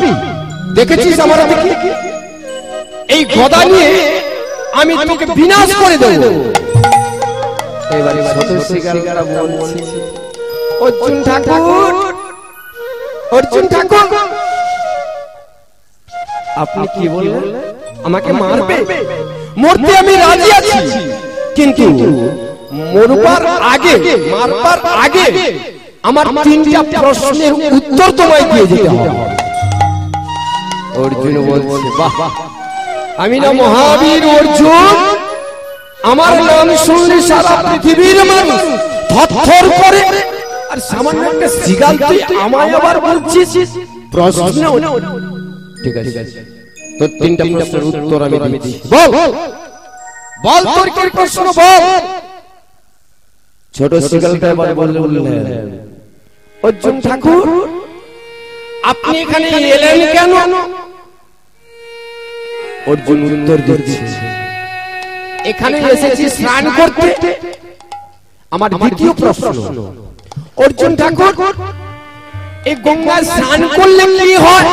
দেখেছিস আমার দেখি এই গদা নিয়ে আমি তোকে বিনাশ করে দেব। এবারে ছোট শিয়ালটা বলছে, অর্জুন ঠাকুর, অর্জুন ঠাকুর, আপনি কি বললেন? আমাকে মারবে? মরতে আমি রাজি আছি, কিন্তু মরবার আগে, মারবার আগে আমার তিনটা প্রশ্নের উত্তর তোমায় দিয়ে যেতে হবে। অর্জুন বলছে, বাহ, আমি না মহাবীর অর্জুন, আমার নাম শুনলে সারা পৃথিবীর মানুষ থরথর করে, আর সামান্য একটা শিয়াল তুই আমায় আবার বলছিস প্রশ্ন? ঠিক আছে, তোর তিনটা প্রশ্নের উত্তর আমি দিচ্ছি, বল বল তোর কি প্রশ্ন বল। ছোট শিয়ালটা এবার বললেন, অর্জুন ঠাকুর আপনি এখানে এলেন কেন? অর্জুন উত্তর দিচ্ছে, এখানে এসেছি স্নান করতে। আমার দ্বিতীয় প্রশ্ন, অর্জুন ঠাকুর এই গঙ্গায় স্নান করলে কি হয়?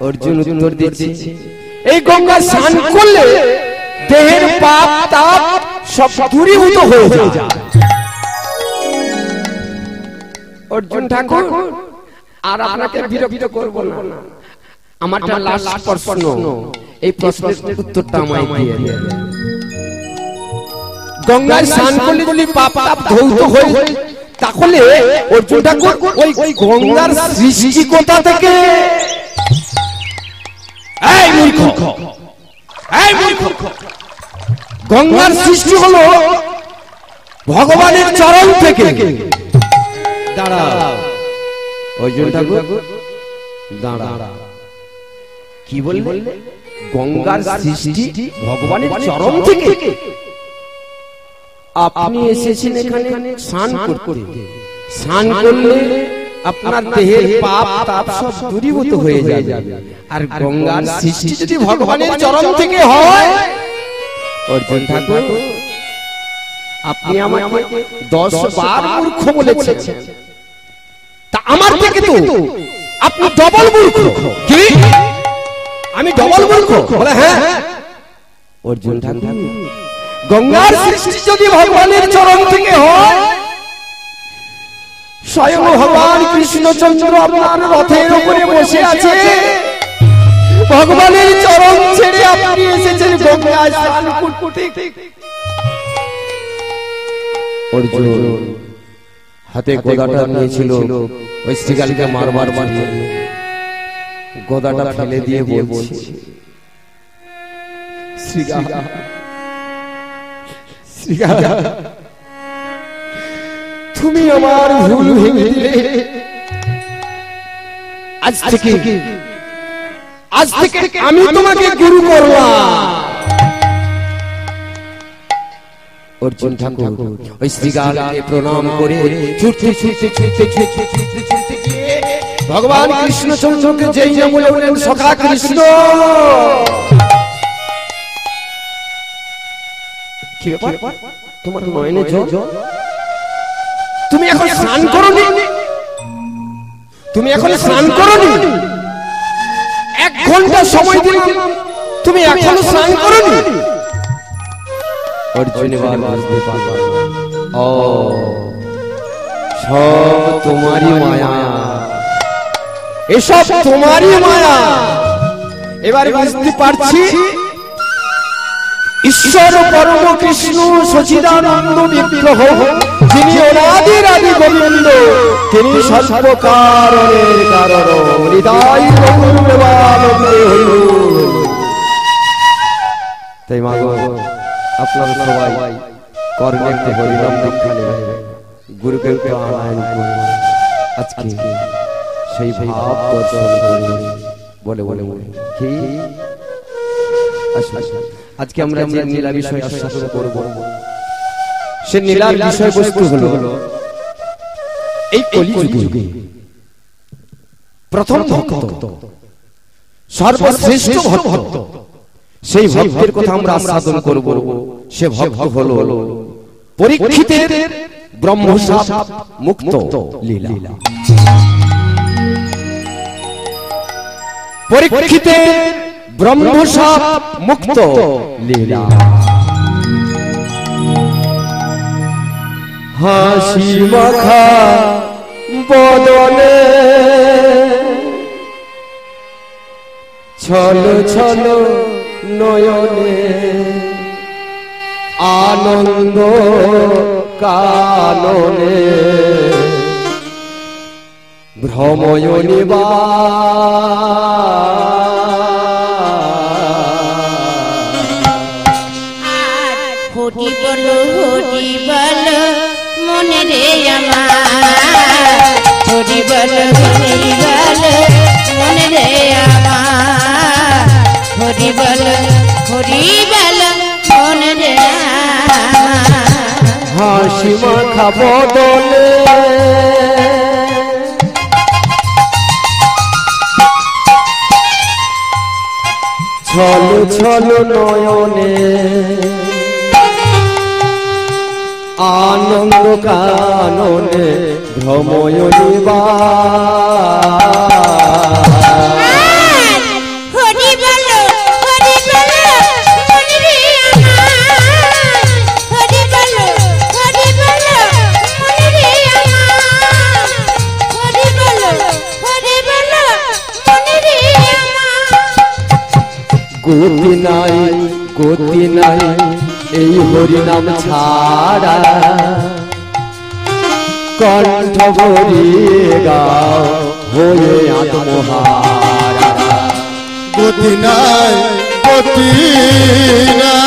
অর্জুন উত্তর দিচ্ছে, এই গঙ্গায় স্নান করলে দেহের পাপ তাপ সব দূরীভূত হয়ে যায়। অর্জুন ঠাকুর আর আপনাকে বিরক্ত করব না, আমারটা লাস্ট প্রশ্ন, এই প্রশ্নের উত্তরটা আমায় দিয়ে দিন। গঙ্গায় স্নান করলে যদি পাপ তাপ ধৌত হয়, তাহলে অর্জুন ঠাকুর ওই গঙ্গার সৃষ্টি কোথা থেকে? এই মূর্খ, এই মূর্খ, গঙ্গার সৃষ্টি হলো ভগবানের চরণ থেকে। দাঁড়াও অর্জুন ঠাকুর, দাঁড়া, কি বললে? গঙ্গার সৃষ্টি ভগবানের চরণ থেকে? আপনি এসেছেন এখানে স্নান করতে, স্নান করলে আপনার দেহের পাপ তাপ সব দূরীভূত হয়ে যাবে, আর গঙ্গার সৃষ্টি যদি ভগবানের চরণ থেকে হয়। অর্জুন ঠাকুর আপনি আমাকে 10 বার মূর্খ বলেছেন, তা আমার থেকে তো আপনি ডবল মূর্খ। কি আমি ডবল মূর্খ? বলে হ্যাঁ। অর্জুন ঠাকুর গঙ্গার সৃষ্টি যদি ভগবানের চরণ থেকে হয়, স্বয়ং ভগবান কৃষ্ণচন্দ্র আপনার রথের উপরে বসে আছে, ভগবানের চরণ ছেড়ে আপনি গঙ্গায় স্নান করতে অর্জুন হাতে গদাটা নিয়েছিল ওই শ্রীকালীকে মারবার জন্য। গদাটা ফেলে দিয়ে বলছে, শ্রীকা শ্রীকা তুমি আমার ভুল ভেঙে দিলে। আজ থেকে আমি তোমাকে গুরু করলাম। অর্জুন ঠাকুর ওই শ্রীকালকে প্রণাম করে ছুটতে ভগবান কৃষ্ণচন্দ্রকে যেই না বলে বলেন, সখা কৃষ্ণ। কি ব্যাপার তোমার নয়নে জল? তুমি এখন স্নান করোনি? তুমি এখন স্নান করোনি? 1 ঘন্টা সময় দিলাম, তুমি এখনো স্নান করোনি? অর্জুন এবার বুঝতে পারল, ও সব তোমারই মায়া, এসব তোমারই মায়া। এবার বুঝতে পারছি ঈশ্বর পরম কৃষ্ণ সচিদানন্দ বিগ্রহ, যিনি অনাদির আদি গোবিন্দ, তিনি সর্বকারণের কারণ। হৃদয় তাই মাগো, আপনারা সবাই কর্ণেতে হরিনাম দীক্ষা নেবেন, গুরুকে আনয়ন করবেন। আজকে সেই ভাব দর্শন করবেন। বলে বলে বলে কি আজকে আমরা যে নীলা বিষয় আস্বাদন করব, সে নীলার বিষয়বস্তু হলো এই কলিযুগে প্রথম ভক্ত, সর্বশ্রেষ্ঠ ভক্ত। সেই ভক্তের কথা আমরা আস্বাদন করব। সে ভক্ত হলো পরীক্ষিতের ব্রহ্মশাপ মুক্ত লীলা। পরীক্ষিতের ব্রহ্মশাপ মুক্ত লীলা। হাসি মাখা বদনে ছল ছল নয়নে আনন্দ কাননে ভ্রময়নি বা হরি বলো মনে রে আমার, হরি বলো মনে রে আমার, হরি বলো মনে রে আমার। হাসি মাখা বদলে ছল ছল নয়নে আনন্দ কাননে ভ্রময়নি বা গতি নাই গতি নাই এই হরিনাম ছাড়া, কণ্ঠ ভরিয়ে গাও হয়ে আত্মহারা। গতি নাই গতি নাই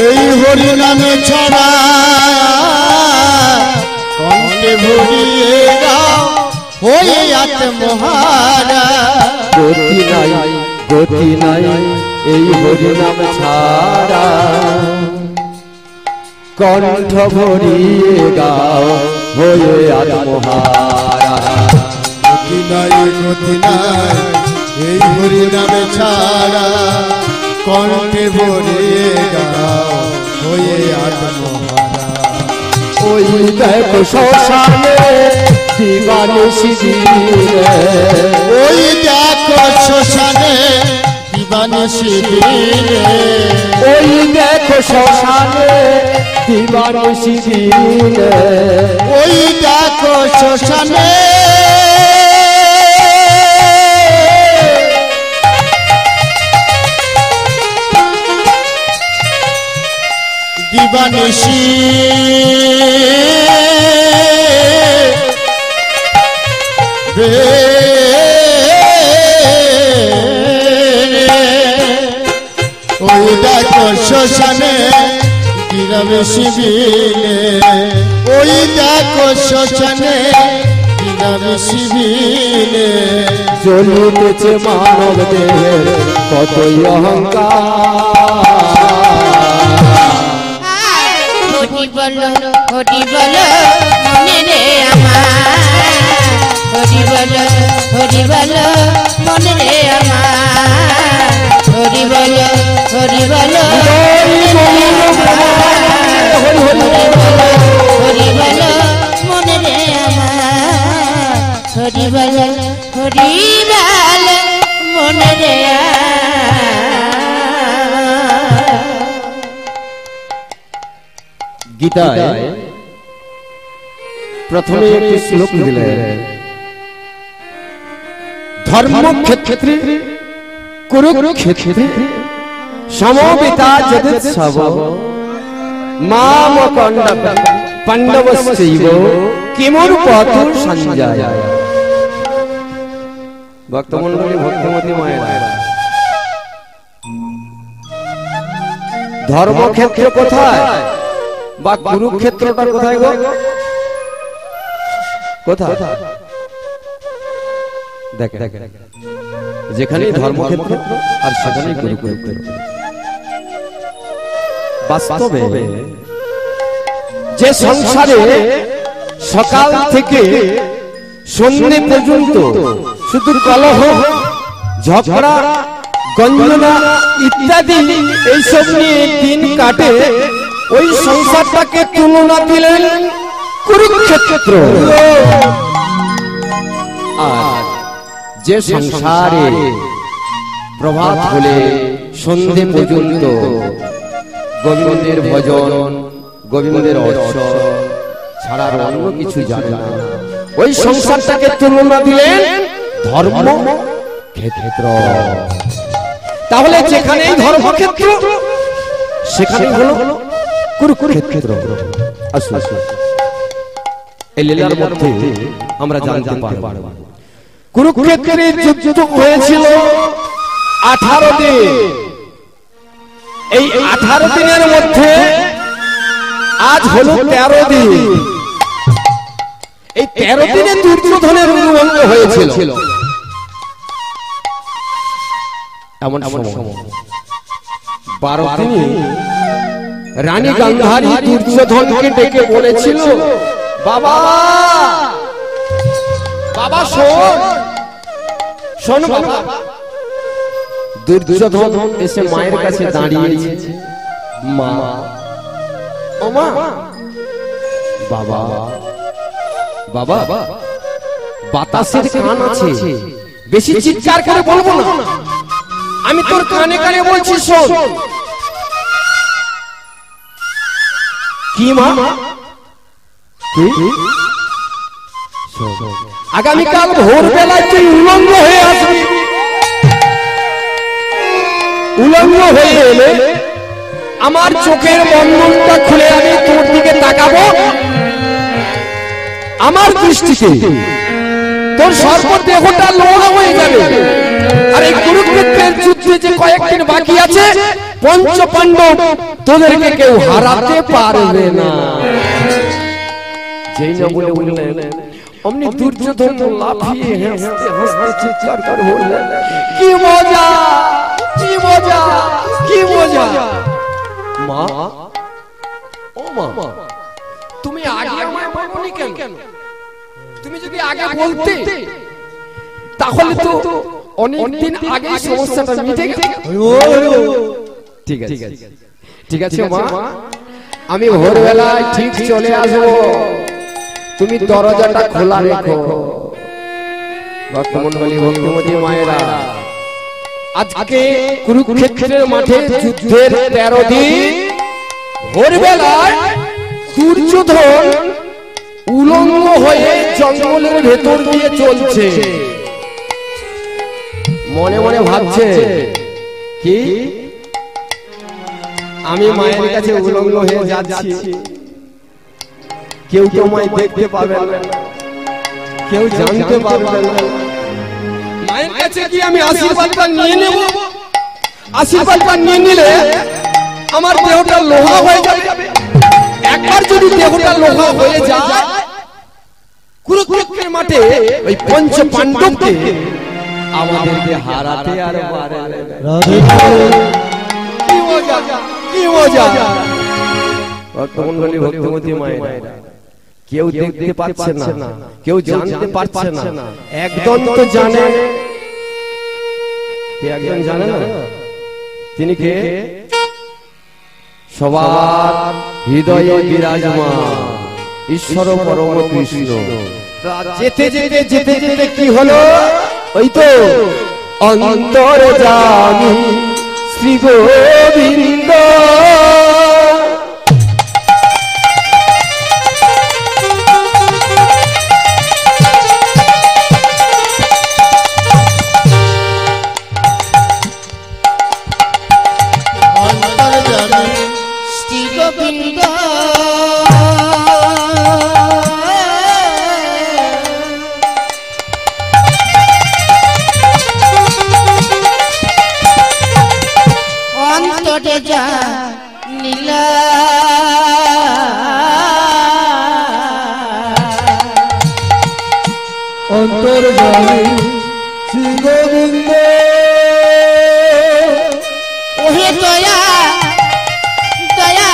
এই হরিনামে ছড়া, কণ্ঠে ভরিয়ে গাও হয়ে আত্মহারা। গতি নাই এই হরিনাম ছাড়া, কণ্ঠ ভরিয়ে গাও হয়ে আত্মহারা। গতি নাই এই হরিনামে ছাড়া, কণ্ঠে ভরিয়ে গাও হয়ে আত্মহারা। ওই দেখো শ্মশানে দিবানি শিবিরে, ওই দেখো শ্মশানে দিবানি শিবিরে, ওই দেখো শ্মশানে দিবানি শিবিরে, ওই দেখো শ্মশানে বানিসি ওই দেখো শ্মশানে গিরাবে শিবিলে, ওই দেখো শ্মশানে গিরাবে শিবিলে। জ্বলিতেছে মানব দেহের কতই অহংকার। হরি বলো মনে রে আমার, হরি বলো মনে রে আমার, হরি বলো হরি বলো মনে রে আমার, হরি বলো মনে রে গীতায় প্রথমে একটি শ্লোক দিলেন, ধর্মক্ষেত্রে কুরুক্ষেত্রে সমবেতা যদুৎসব মামকণ্ড পাণ্ডবস্যৈব কিমুর্পতু সঞ্জয়। ভক্তমণ্ডলী, ভক্তমতী মায়েরা, ধর্মক্ষেত্র কোথায় বা কুরুক্ষেত্রটা কোথায় গো? কোথায়? দেখেন, যেখানে ধর্মক্ষেত্র আর সেখানে কুরুক্ষেত্র। বাস্তবে যে সংসারে সকাল থেকে সন্ধ্যে পর্যন্ত শুধু কলহ, ঝগড়া, গঞ্জনা ইত্যাদি এইসব নিয়ে দিন কাটে, ওই সংসারটাকে তুলনা দিলেন কুরুক্ষেত্র। আর যে সংসারে প্রভাত হলে সন্ধ্যে পর্যন্ত গোবিন্দের ভজন, গোবিন্দের অর্চন ছাড়া অন্য কিছু জানে না, ওই সংসারটাকে তুলনা দিলেন ধর্মক্ষেত্র। তাহলে যেখানেই ধর্মক্ষেত্র সেখানে হলো কুরুক্ষেত্র। আসুন এই লীলার মধ্যে আমরা জানতে পারব, কুরুক্ষেত্রে যুদ্ধ হয়েছিল 18 দিন। এই 18 দিনের মধ্যে আজ হলো 13 দিন। এই 13 দিনে দুর্যোধনের অনুভঙ্গ হয়েছিল। এমন সময় 12 দিনে রানী গান্ধারী দুর্যোধনকে ডেকে বলেছিল, বাবা বাবা শোন বাবা। দুর্যোধন এসে মায়ের কাছে দাঁড়িয়েছে, মা ও মা, বাবা বাবা বাতাসের কান আছে, বেশি চিৎকার করে বলবো না, আমি তোর কানে কানে বলছি শোন। কি মা? আগামীকাল ভোরবেলায় তুই উলঙ্গ হয়ে আসবি। উলঙ্গ হয়ে এলে আমার চোখের বন্ধনটা খুলে আমি তোর দিকে তাকাবো, আমার দৃষ্টিতে তোর সর্বদেহটা লোড়া হয়ে যাবে। আর এই কুরুক্ষেত্রের যুদ্ধে যে কয়েকদিন বাকি আছে, পঞ্চ পাণ্ডব তোদেরকে কেউ হারাতে পারবে না। যেই না বলে বললেন, অমনি দুর্যোধন লাফিয়ে হাসতে হাসতে চিৎকার করে বললেন, কি মজা, কি মজা, কি মজা। মা ও মা, তুমি আগে আমায় বলনি কেন? তুমি যদি আগে বলতে তাহলে তো অনেকদিন আগে সমস্যাটা মিটে গেল। ঠিক আছে ঠিক আছে মা, আমি ভোরবেলায় ঠিক চলে আসবো, তুমি দরজাটা খোলা রেখো। ভক্তমণ্ডলী, ভক্তমতী মায়েরা, আজকে কুরুক্ষেত্রের মাঠে যুদ্ধের 13 দিন ভোরবেলায় দুর্যোধন উলঙ্গ হয়ে জঙ্গলের ভেতর দিয়ে চলছে। মনে মনে ভাবছে, কি আমি মায়ের কাছে উলঙ্গ হয়ে যাচ্ছি, কেউ তো আমায় দেখতে পাবে না, কেউ জানতে পারবে না। মায়ের কাছে কি আমি আশীর্বাদটা নিয়ে নেব? আশীর্বাদটা নিয়ে নিলে আমার দেহটা লোহা হয়ে যাবে। একবার যদি দেহটা লোহা হয়ে যায়, কুরুক্ষেত্রের মাঠে ওই পঞ্চ পাণ্ডবকে আমাদেরকে হারাতে আর পারে না। কি মজা, কি মজা! ভক্তমণ্ডলী, ভক্তিমতী মায়েরা, কেউ দেখতে পাচ্ছে না, কেউ জানতে পারছে না, একজন তো জানে। কে একজন জানে না? তিনি কে? সবার হৃদয়ে বিরাজমান ঈশ্বর পরম কৃষ্ণ। যেতে যেতে যেতে যেতে কি হলো? ওই তো অন্তর্যামী শ্রী গোবিন্দ। অন্তর্যামী শ্রী গোবিন্দ। ওহে দয়া দয়া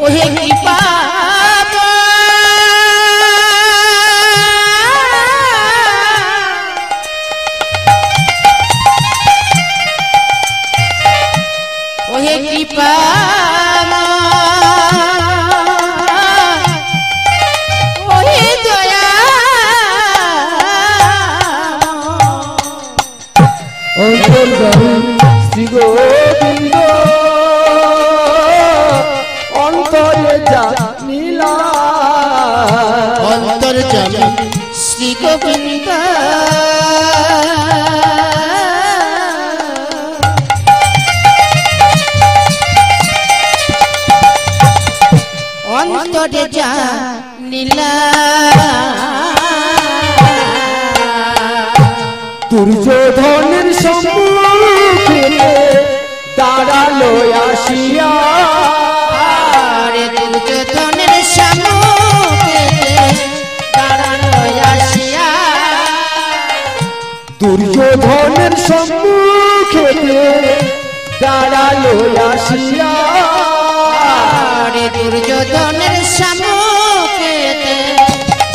ওহে কৃপা শ্রী গোবিন্দ অন্তর্যামী অন্তর্যামী শ্রী গোবিন্দ অন্তর্যামী দুর্যোধনের সম্মুখে দাঁড়ালো আসিয়া। দুর্যোধনের সম্মুখে দাঁড়ালো আসিয়া। দুর্যোধনের সম্মুখে দাঁড়ালো আসিয়া। দুর্যোধনের সম্মুখে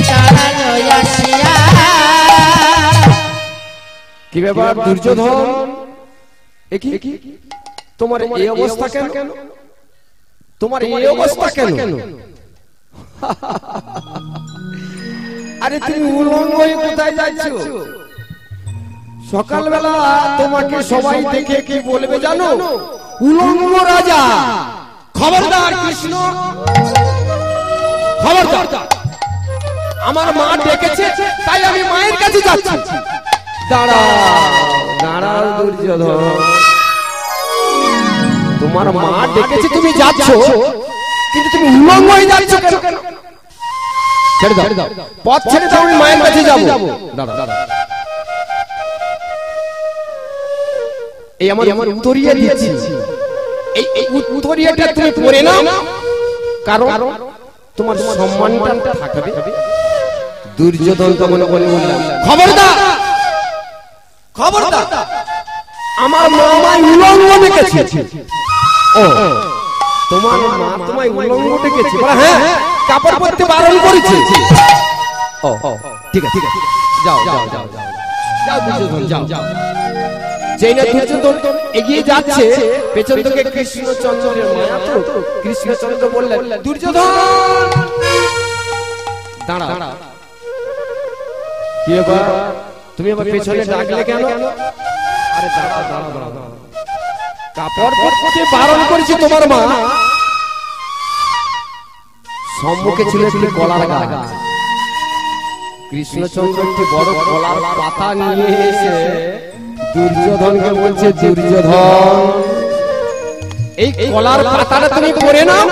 দাঁড়ালো আসিয়া। কি ব্যাপার দুর্যোধন, তোমার এই অবস্থা কেন? তোমার এই অবস্থা কেন? আরে তুমি উলঙ্গ হয়ে কোথায় যাচ্ছ? সকালবেলা তোমাকে সবাই দেখে কি বলবে জানো? উলঙ্গ রাজা। খবরদার কৃষ্ণ, খবরদার! আমার মা ডেকেছে, তাই আমি মায়ের কাছে যাচ্ছি। দাঁড়াও দাঁড়াও দুর্যোধন, তোমার মা ডেকেছে, তুমি যাচ্ছ, কিন্তু তুমি উলঙ্গ হয়ে যাচ্ছ কেন? ছেড়ে দাও, পথ ছেড়ে দাও, আমি মায়ের কাছে যাবো। এই আমার উত্তরিয়া দিয়েছি, এই উত্তরিয়াটা তুমি পরে নাও, কারণ তোমার সম্মানটা থাকবে। দুর্যোধন তো মনে বলে বললাম, খবরদার খবরদার! আমার মা আমায় উলঙ্গ ডেকেছে। ও, তোমার মা তোমায় উলঙ্গ ডেকেছে? হ্যাঁ, কাপড় পরতে বারণ করেছে। ও ঠিক আছে, যাও যাও যাও যাও দুর্যোধন, যাও। যেই না দুর্যোধন এগিয়ে যাচ্ছে, পেছন থেকে কৃষ্ণচন্দ্রের মায়া তো কৃষ্ণচন্দ্র বললেন, দুর্যোধন দাঁড়া। কি ব্যাপার, তুমি আবার পেছনে ডাকলে কেন? আরে দাঁড়া দাঁড়া দাঁড়া, কাপড় পরতে বারণ করেছে তোমার মা, সম্মুখে ছিল একটি কলার গাছ। কৃষ্ণচন্দ্র একটি বড় কলার পাতা নিয়ে এসে দুর্যোধনকে বলছে, দুর্যোধন এই কলার পাতাটা তুমি পড়ে নাও,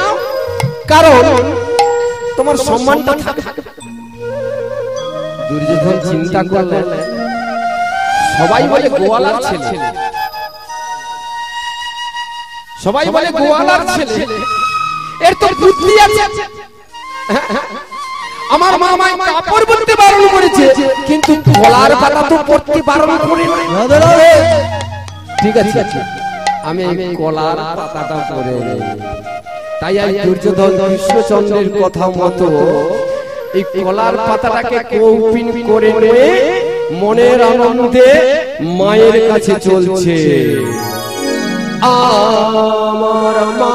কারণ তোমার সম্মানটা থাকবে। দুর্যোধন চিন্তা করলেন, সবাই বলে গোয়ালার ছেলে, সবাই বলে গোয়ালার ছেলে, এর তো বুদ্ধি আছে। আমার মা আমায় কাপড় পরতে বারণ করেছে, কিন্তু কলার পাতা তো পরতে বারণ করে না। ঠিক আছে, আমি কলার পাতাটা পরে নেই। তাই আমি দুর্যোধন কৃষ্ণচন্দ্রের কথা মতো এই কলার পাতাটাকে কৌপিন করে নিয়ে মনের আনন্দে মায়ের কাছে চলছে। আমার মা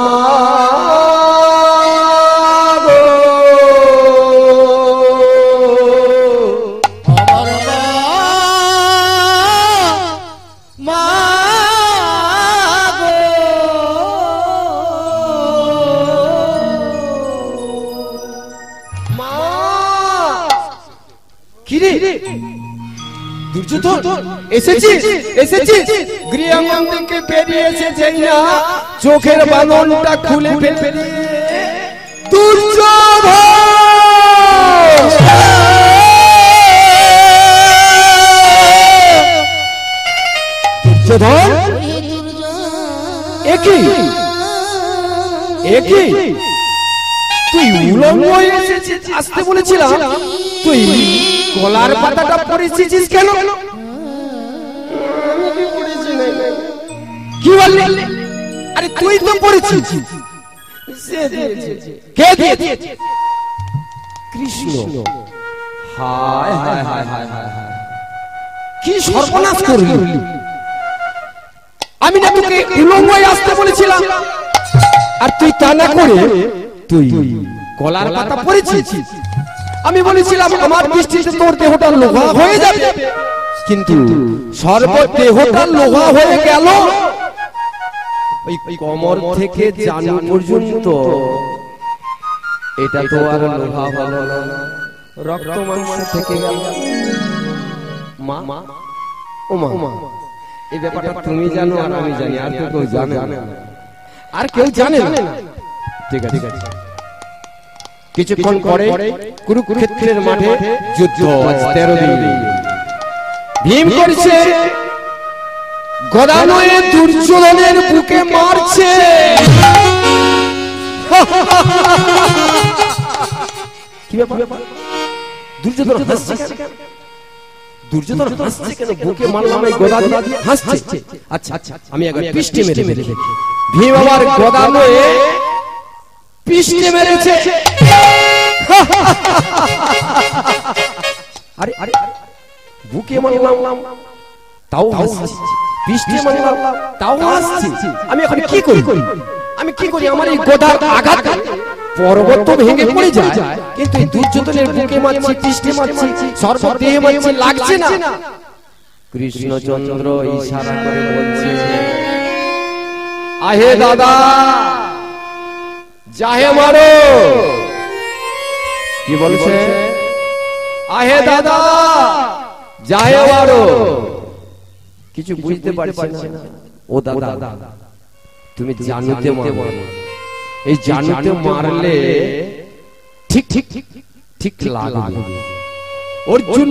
দুর্যোধন এসেছিস, এসেছিস। গৃহাঙ্গন থেকে বেরিয়ে এসেছে না, চোখের বাঁধনটা খুলে ফেলে দুর্যোধন একই একই তুই উলঙ্গ হয়ে এসেছিস, আসতে বলেছিলাম, তুই কলার পাতাটা পরেছিস কেন? কি বললি? আরে তুই তো পরেছিস। কে দিয়েছে? কৃষ্ণ। হায় হায় হায় হায় হায়, কি সর্বনাশ করলি! আমি না তোকে উলঙ্গ হয়ে আসতে বলেছিলাম, আর তুই তা না করে তুই কলার পাতা পরেছিস। আমি বলেছিলাম আমার দৃষ্টিতে তোর দেহটা লোহা হয়ে যাবে, কিন্তু সর্বদেহটা লোহা হয়ে গেল। ওই কোমর থেকে জানু পর্যন্ত এটা তো আর লোহা হলো না, রক্ত মাংস থেকে গেল। মা, ও মা, এই ব্যাপারটা তুমি জানো আর আমি জানি, আর কেউ জানে না, আর কেউ জানে না। ঠিক আছে, কিছুক্ষণ পরে কুরুক্ষেত্রের মাঠে যুদ্ধ। 13 দিন ভীম করছে, গদা নয়ে দুর্যোধনের বুকে মারছে। কি ব্যাপার? দুর্যোধন হাসছে কেন? দুর্যোধন হাসছে কেন? বুকে মারলাম এই গদা দিয়ে হাসছে। আচ্ছা, আমি একবার পিষ্টে মেরে দেখি। ভীম আবার গদা নয়ে পিষ্টে মেরেছে। আরে আরে, বুকে মারলাম তাও হাসছি, পিষ্টে মারলাম তাও হাসছি। আমি এখন কি করি? আমি কি করি? আমার এই গদার আঘাত পর্বত ভেঙে পড়ে যায়, কিন্তু এই দুর্যোধনের বুকে মারছি, পিষ্টে মারছি, সর্বদেহে মারছি, লাগছে না। কৃষ্ণচন্দ্র ইশারা করে বলছে, আহে দাদা, যাহে মারো। কি বলছে? আহে দাদা, যাহে মারো। কিছু বুঝতে পারছি না। ও দাদা, তুমি জানুতে মারো, এই জানুতে মারলে ঠিক ঠিক ঠিক ঠিক লাগবে। অর্জুন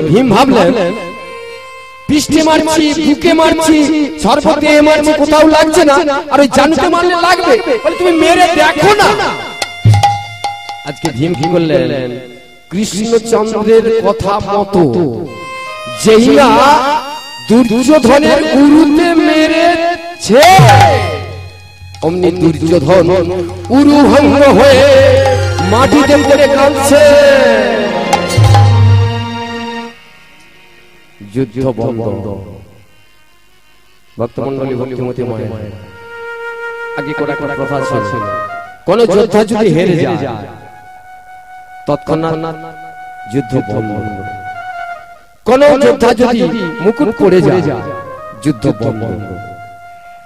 ভীম ভাবলেন, পিষ্টে মারছি, বুকে মারছি, সর্বদেহে মারছি, কোথাও লাগছে না, আর ওই জানুতে মারলে লাগবে। বলে তুমি মেরে দেখো না। আজকে ভীম কি করলেন? কৃষ্ণচন্দ্রের কথা মতো যেই না দুর্যোধনের উরুতে মেরেছে, অমনি দুর্যোধন উরু ভঙ্গ হয়ে মাটিতে পড়ে কাঁদছে। যুদ্ধ বন্ধ। ভক্তমণ্ডলী, ভক্তিমতী মায়েরা, আগে কোন একটা কথা ছিল, কোন যোদ্ধা যদি হেরে যায় তৎক্ষণাৎ যুদ্ধ বন্ধ। কোন যোদ্ধা যদি মুকুট পড়ে যায় যুদ্ধ বন্ধ।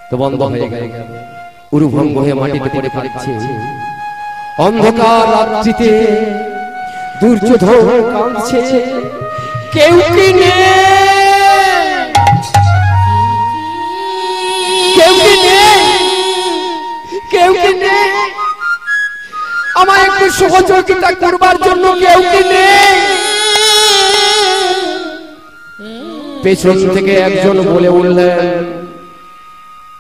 তো বন্ধ হয়ে গেল, উরু ভঙ্গ হয়ে মাটিতে পড়ে কাঁদছে। অন্ধকার রাত্রিতে দুর্যোধন কাঁদছে, কেউ কি নেই, কেউ কি নেই, কেউ কি নেই, আমায় একটু সহযোগিতা করবার জন্য কেউ কি নেই। পেছন থেকে একজন বলে উঠলেন,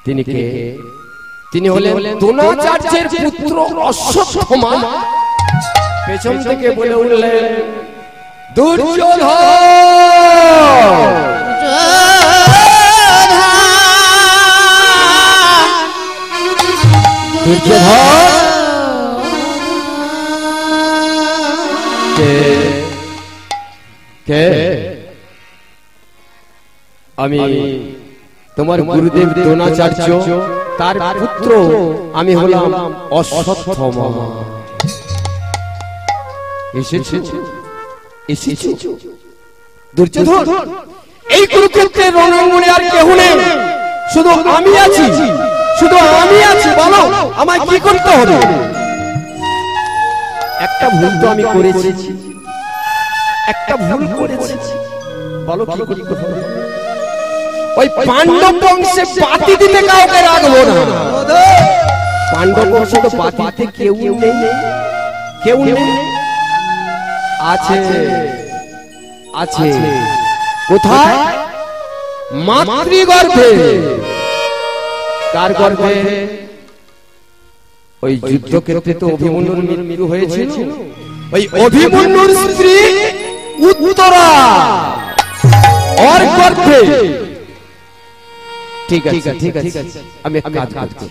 তিনি কে? তিনি হলেন দ্রোণাচার্যের পুত্র অশ্বত্থামা। পেছন থেকে বলে উঠলেন, দুর্যোধন। দুর্যোধন কে? আমি তোমার গুরুদেব দ্রোণাচার্য, তার পুত্র আমি হলাম অশ্বত্থামা। এসেছো দুর্যোধন? এই কুরুক্ষেত্রের রণাঙ্গনে আর কেউ নেই, শুধু আমি আছি, শুধু আমি আছি। বলো আমায় কি করতে হবে? একটা ভুল তো আমি করেছি, একটা ভুল করেছি, বলো কি করতে হবে? ওই পাণ্ডব বংশে পাতি দিতে কাউকে রাখবো না। পাণ্ডব বংশে তো পাতিতে কেউ নেই, কেউ নেই। আছে আছে কোথায়? মাতৃগর্ভে। কার গর্ভে? ওই যুদ্ধক্ষেত্রে তো অভিমন্যুর মৃত্যু হয়েছিল, ওই অভিমন্যুর স্ত্রী উত্তরা ওর গর্ভে। ঠিক আছে ঠিক আছে, আমি কাজ করছি।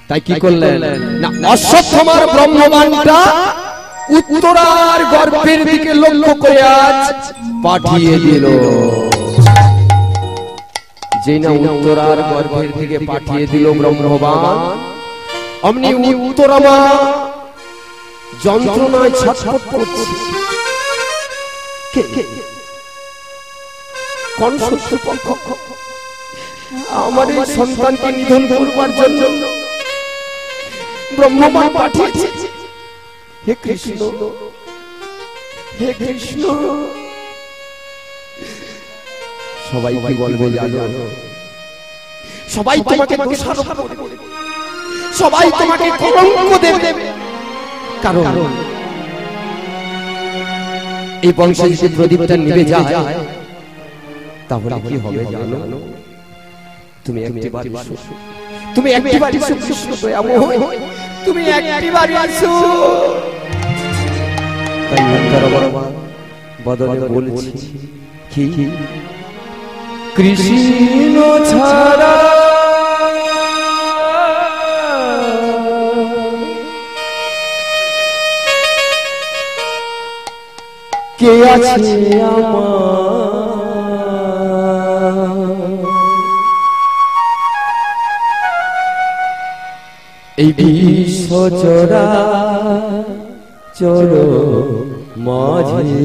তাই কি করলেন না, অশ্বত্থামার ব্রহ্মবাণটা উত্তরার গর্ভের দিকে লক্ষ্য করে আজ পাঠিয়ে দিল। যেই না উত্তরার গর্ভের দিকে পাঠিয়ে দিল ব্রহ্মবাণ, অমনি উত্তরামা যন্ত্রণায় ছটফট করছে। কোন শত্রুপক্ষ আমার এই সন্তানকে নিধন করবার জন্য ব্রহ্মবাণ পাঠিয়েছে? হে কৃষ্ণ, হে কৃষ্ণ। সবাই কি বলবে জানো? সবাই তোমাকে দোষারোপ করবে, সবাই তোমাকে কলঙ্ক দেবে। কারণ এই বংশে যদি প্রদীপটা নিভে যায় তাহলে কি হবে জানো? তুমি একটিবার এসো, তুমি একটিবার এসো কৃষ্ণ দয়াময়, তুমি একটিবার এসো। তাই উত্তরামা বদনে বলছি কি, কৃষ্ণ ছাড়া কে আছে আমার? এই বিশ্ব চরাচর মাঝে,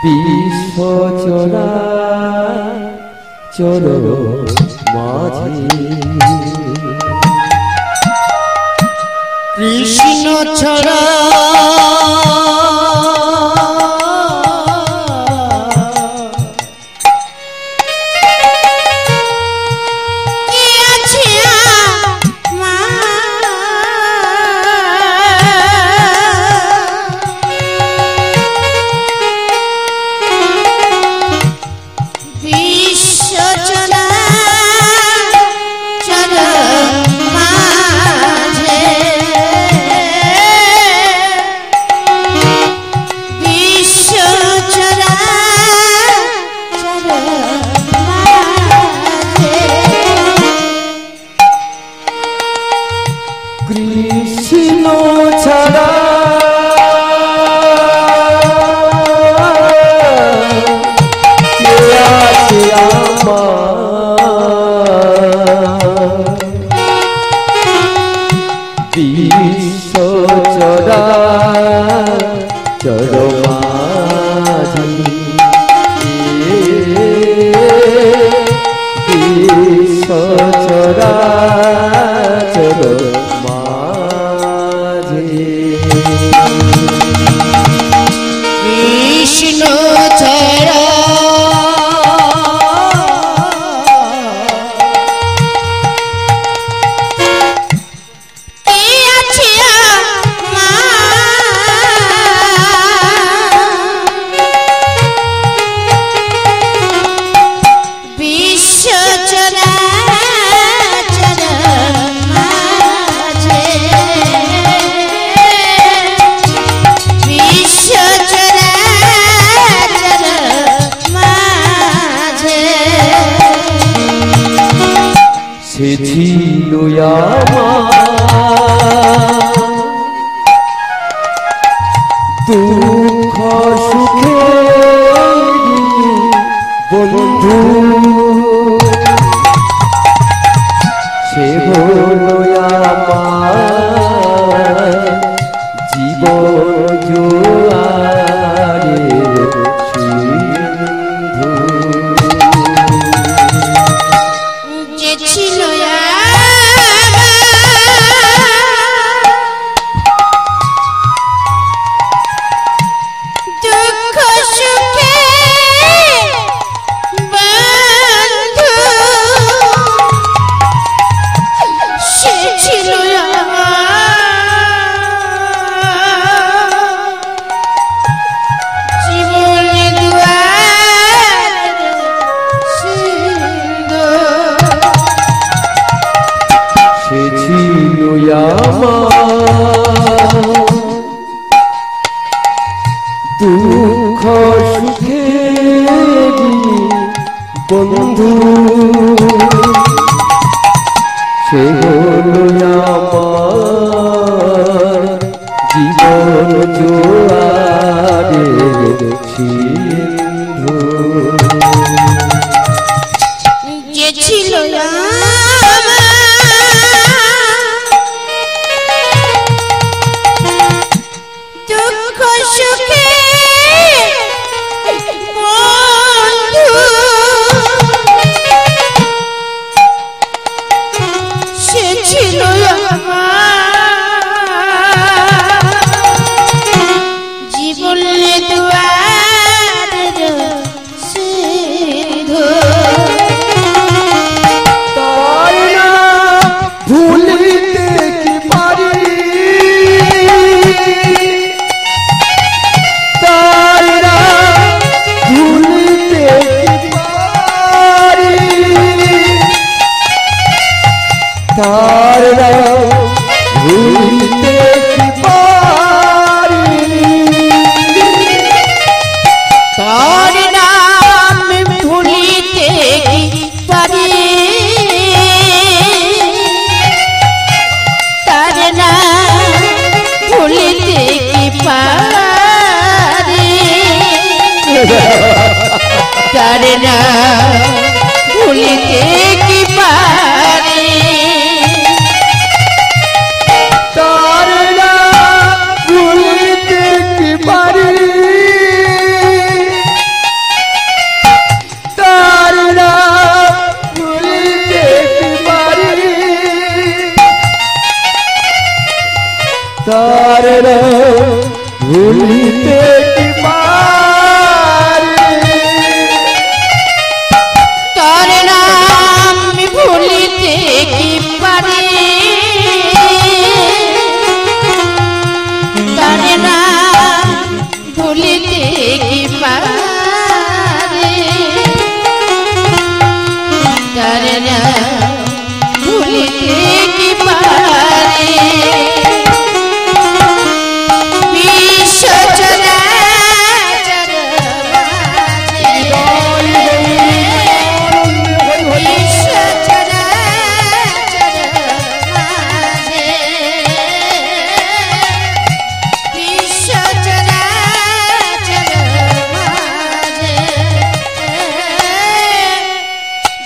বিশ্ব চরাচর মাঝে কৃষ্ণ ছাড়া সে ছিল আমার দুঃখ সুখে বন্ধু সে হলো আমার জীবন জোয়ারের সিন্ধু যে ছিল দুঃখ সুখে বন্ধু সে ছিল জীবনে দুয়ার সিন্ধু সে ছিল আমার দুঃখ সুখে বন্ধু সে হলো আমার জীবন জোয়ারের সিন্ধু যে ছিল দুঃখ সুখে বন্ধু সে ছিল জীবনে দুয়ারের সিন্ধু তাই না ভুলিতে কি পারি তাই না ভুলিতে কি পারি তার না ভুলিতে কি পারি তার নাম ভুলিতে কি পারি তার নাম ভুলিতে কি পারি তার নাম ভুলিতে কি পারি তার না ভুলিতে কি পারি তার না ভুলিতে কি পারি তার না ভুলিতে কি পারি তার নাম ভুলিতে কি পারি তার নাম ভুলিতে কি পারি তার নাম ভুলিতে কি পারি বিশ্ব চরাচর বিশ্ব চরাচর বিশ্ব চরাচর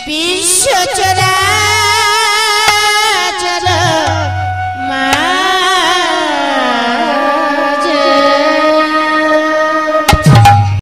বিশ্ব চরাচর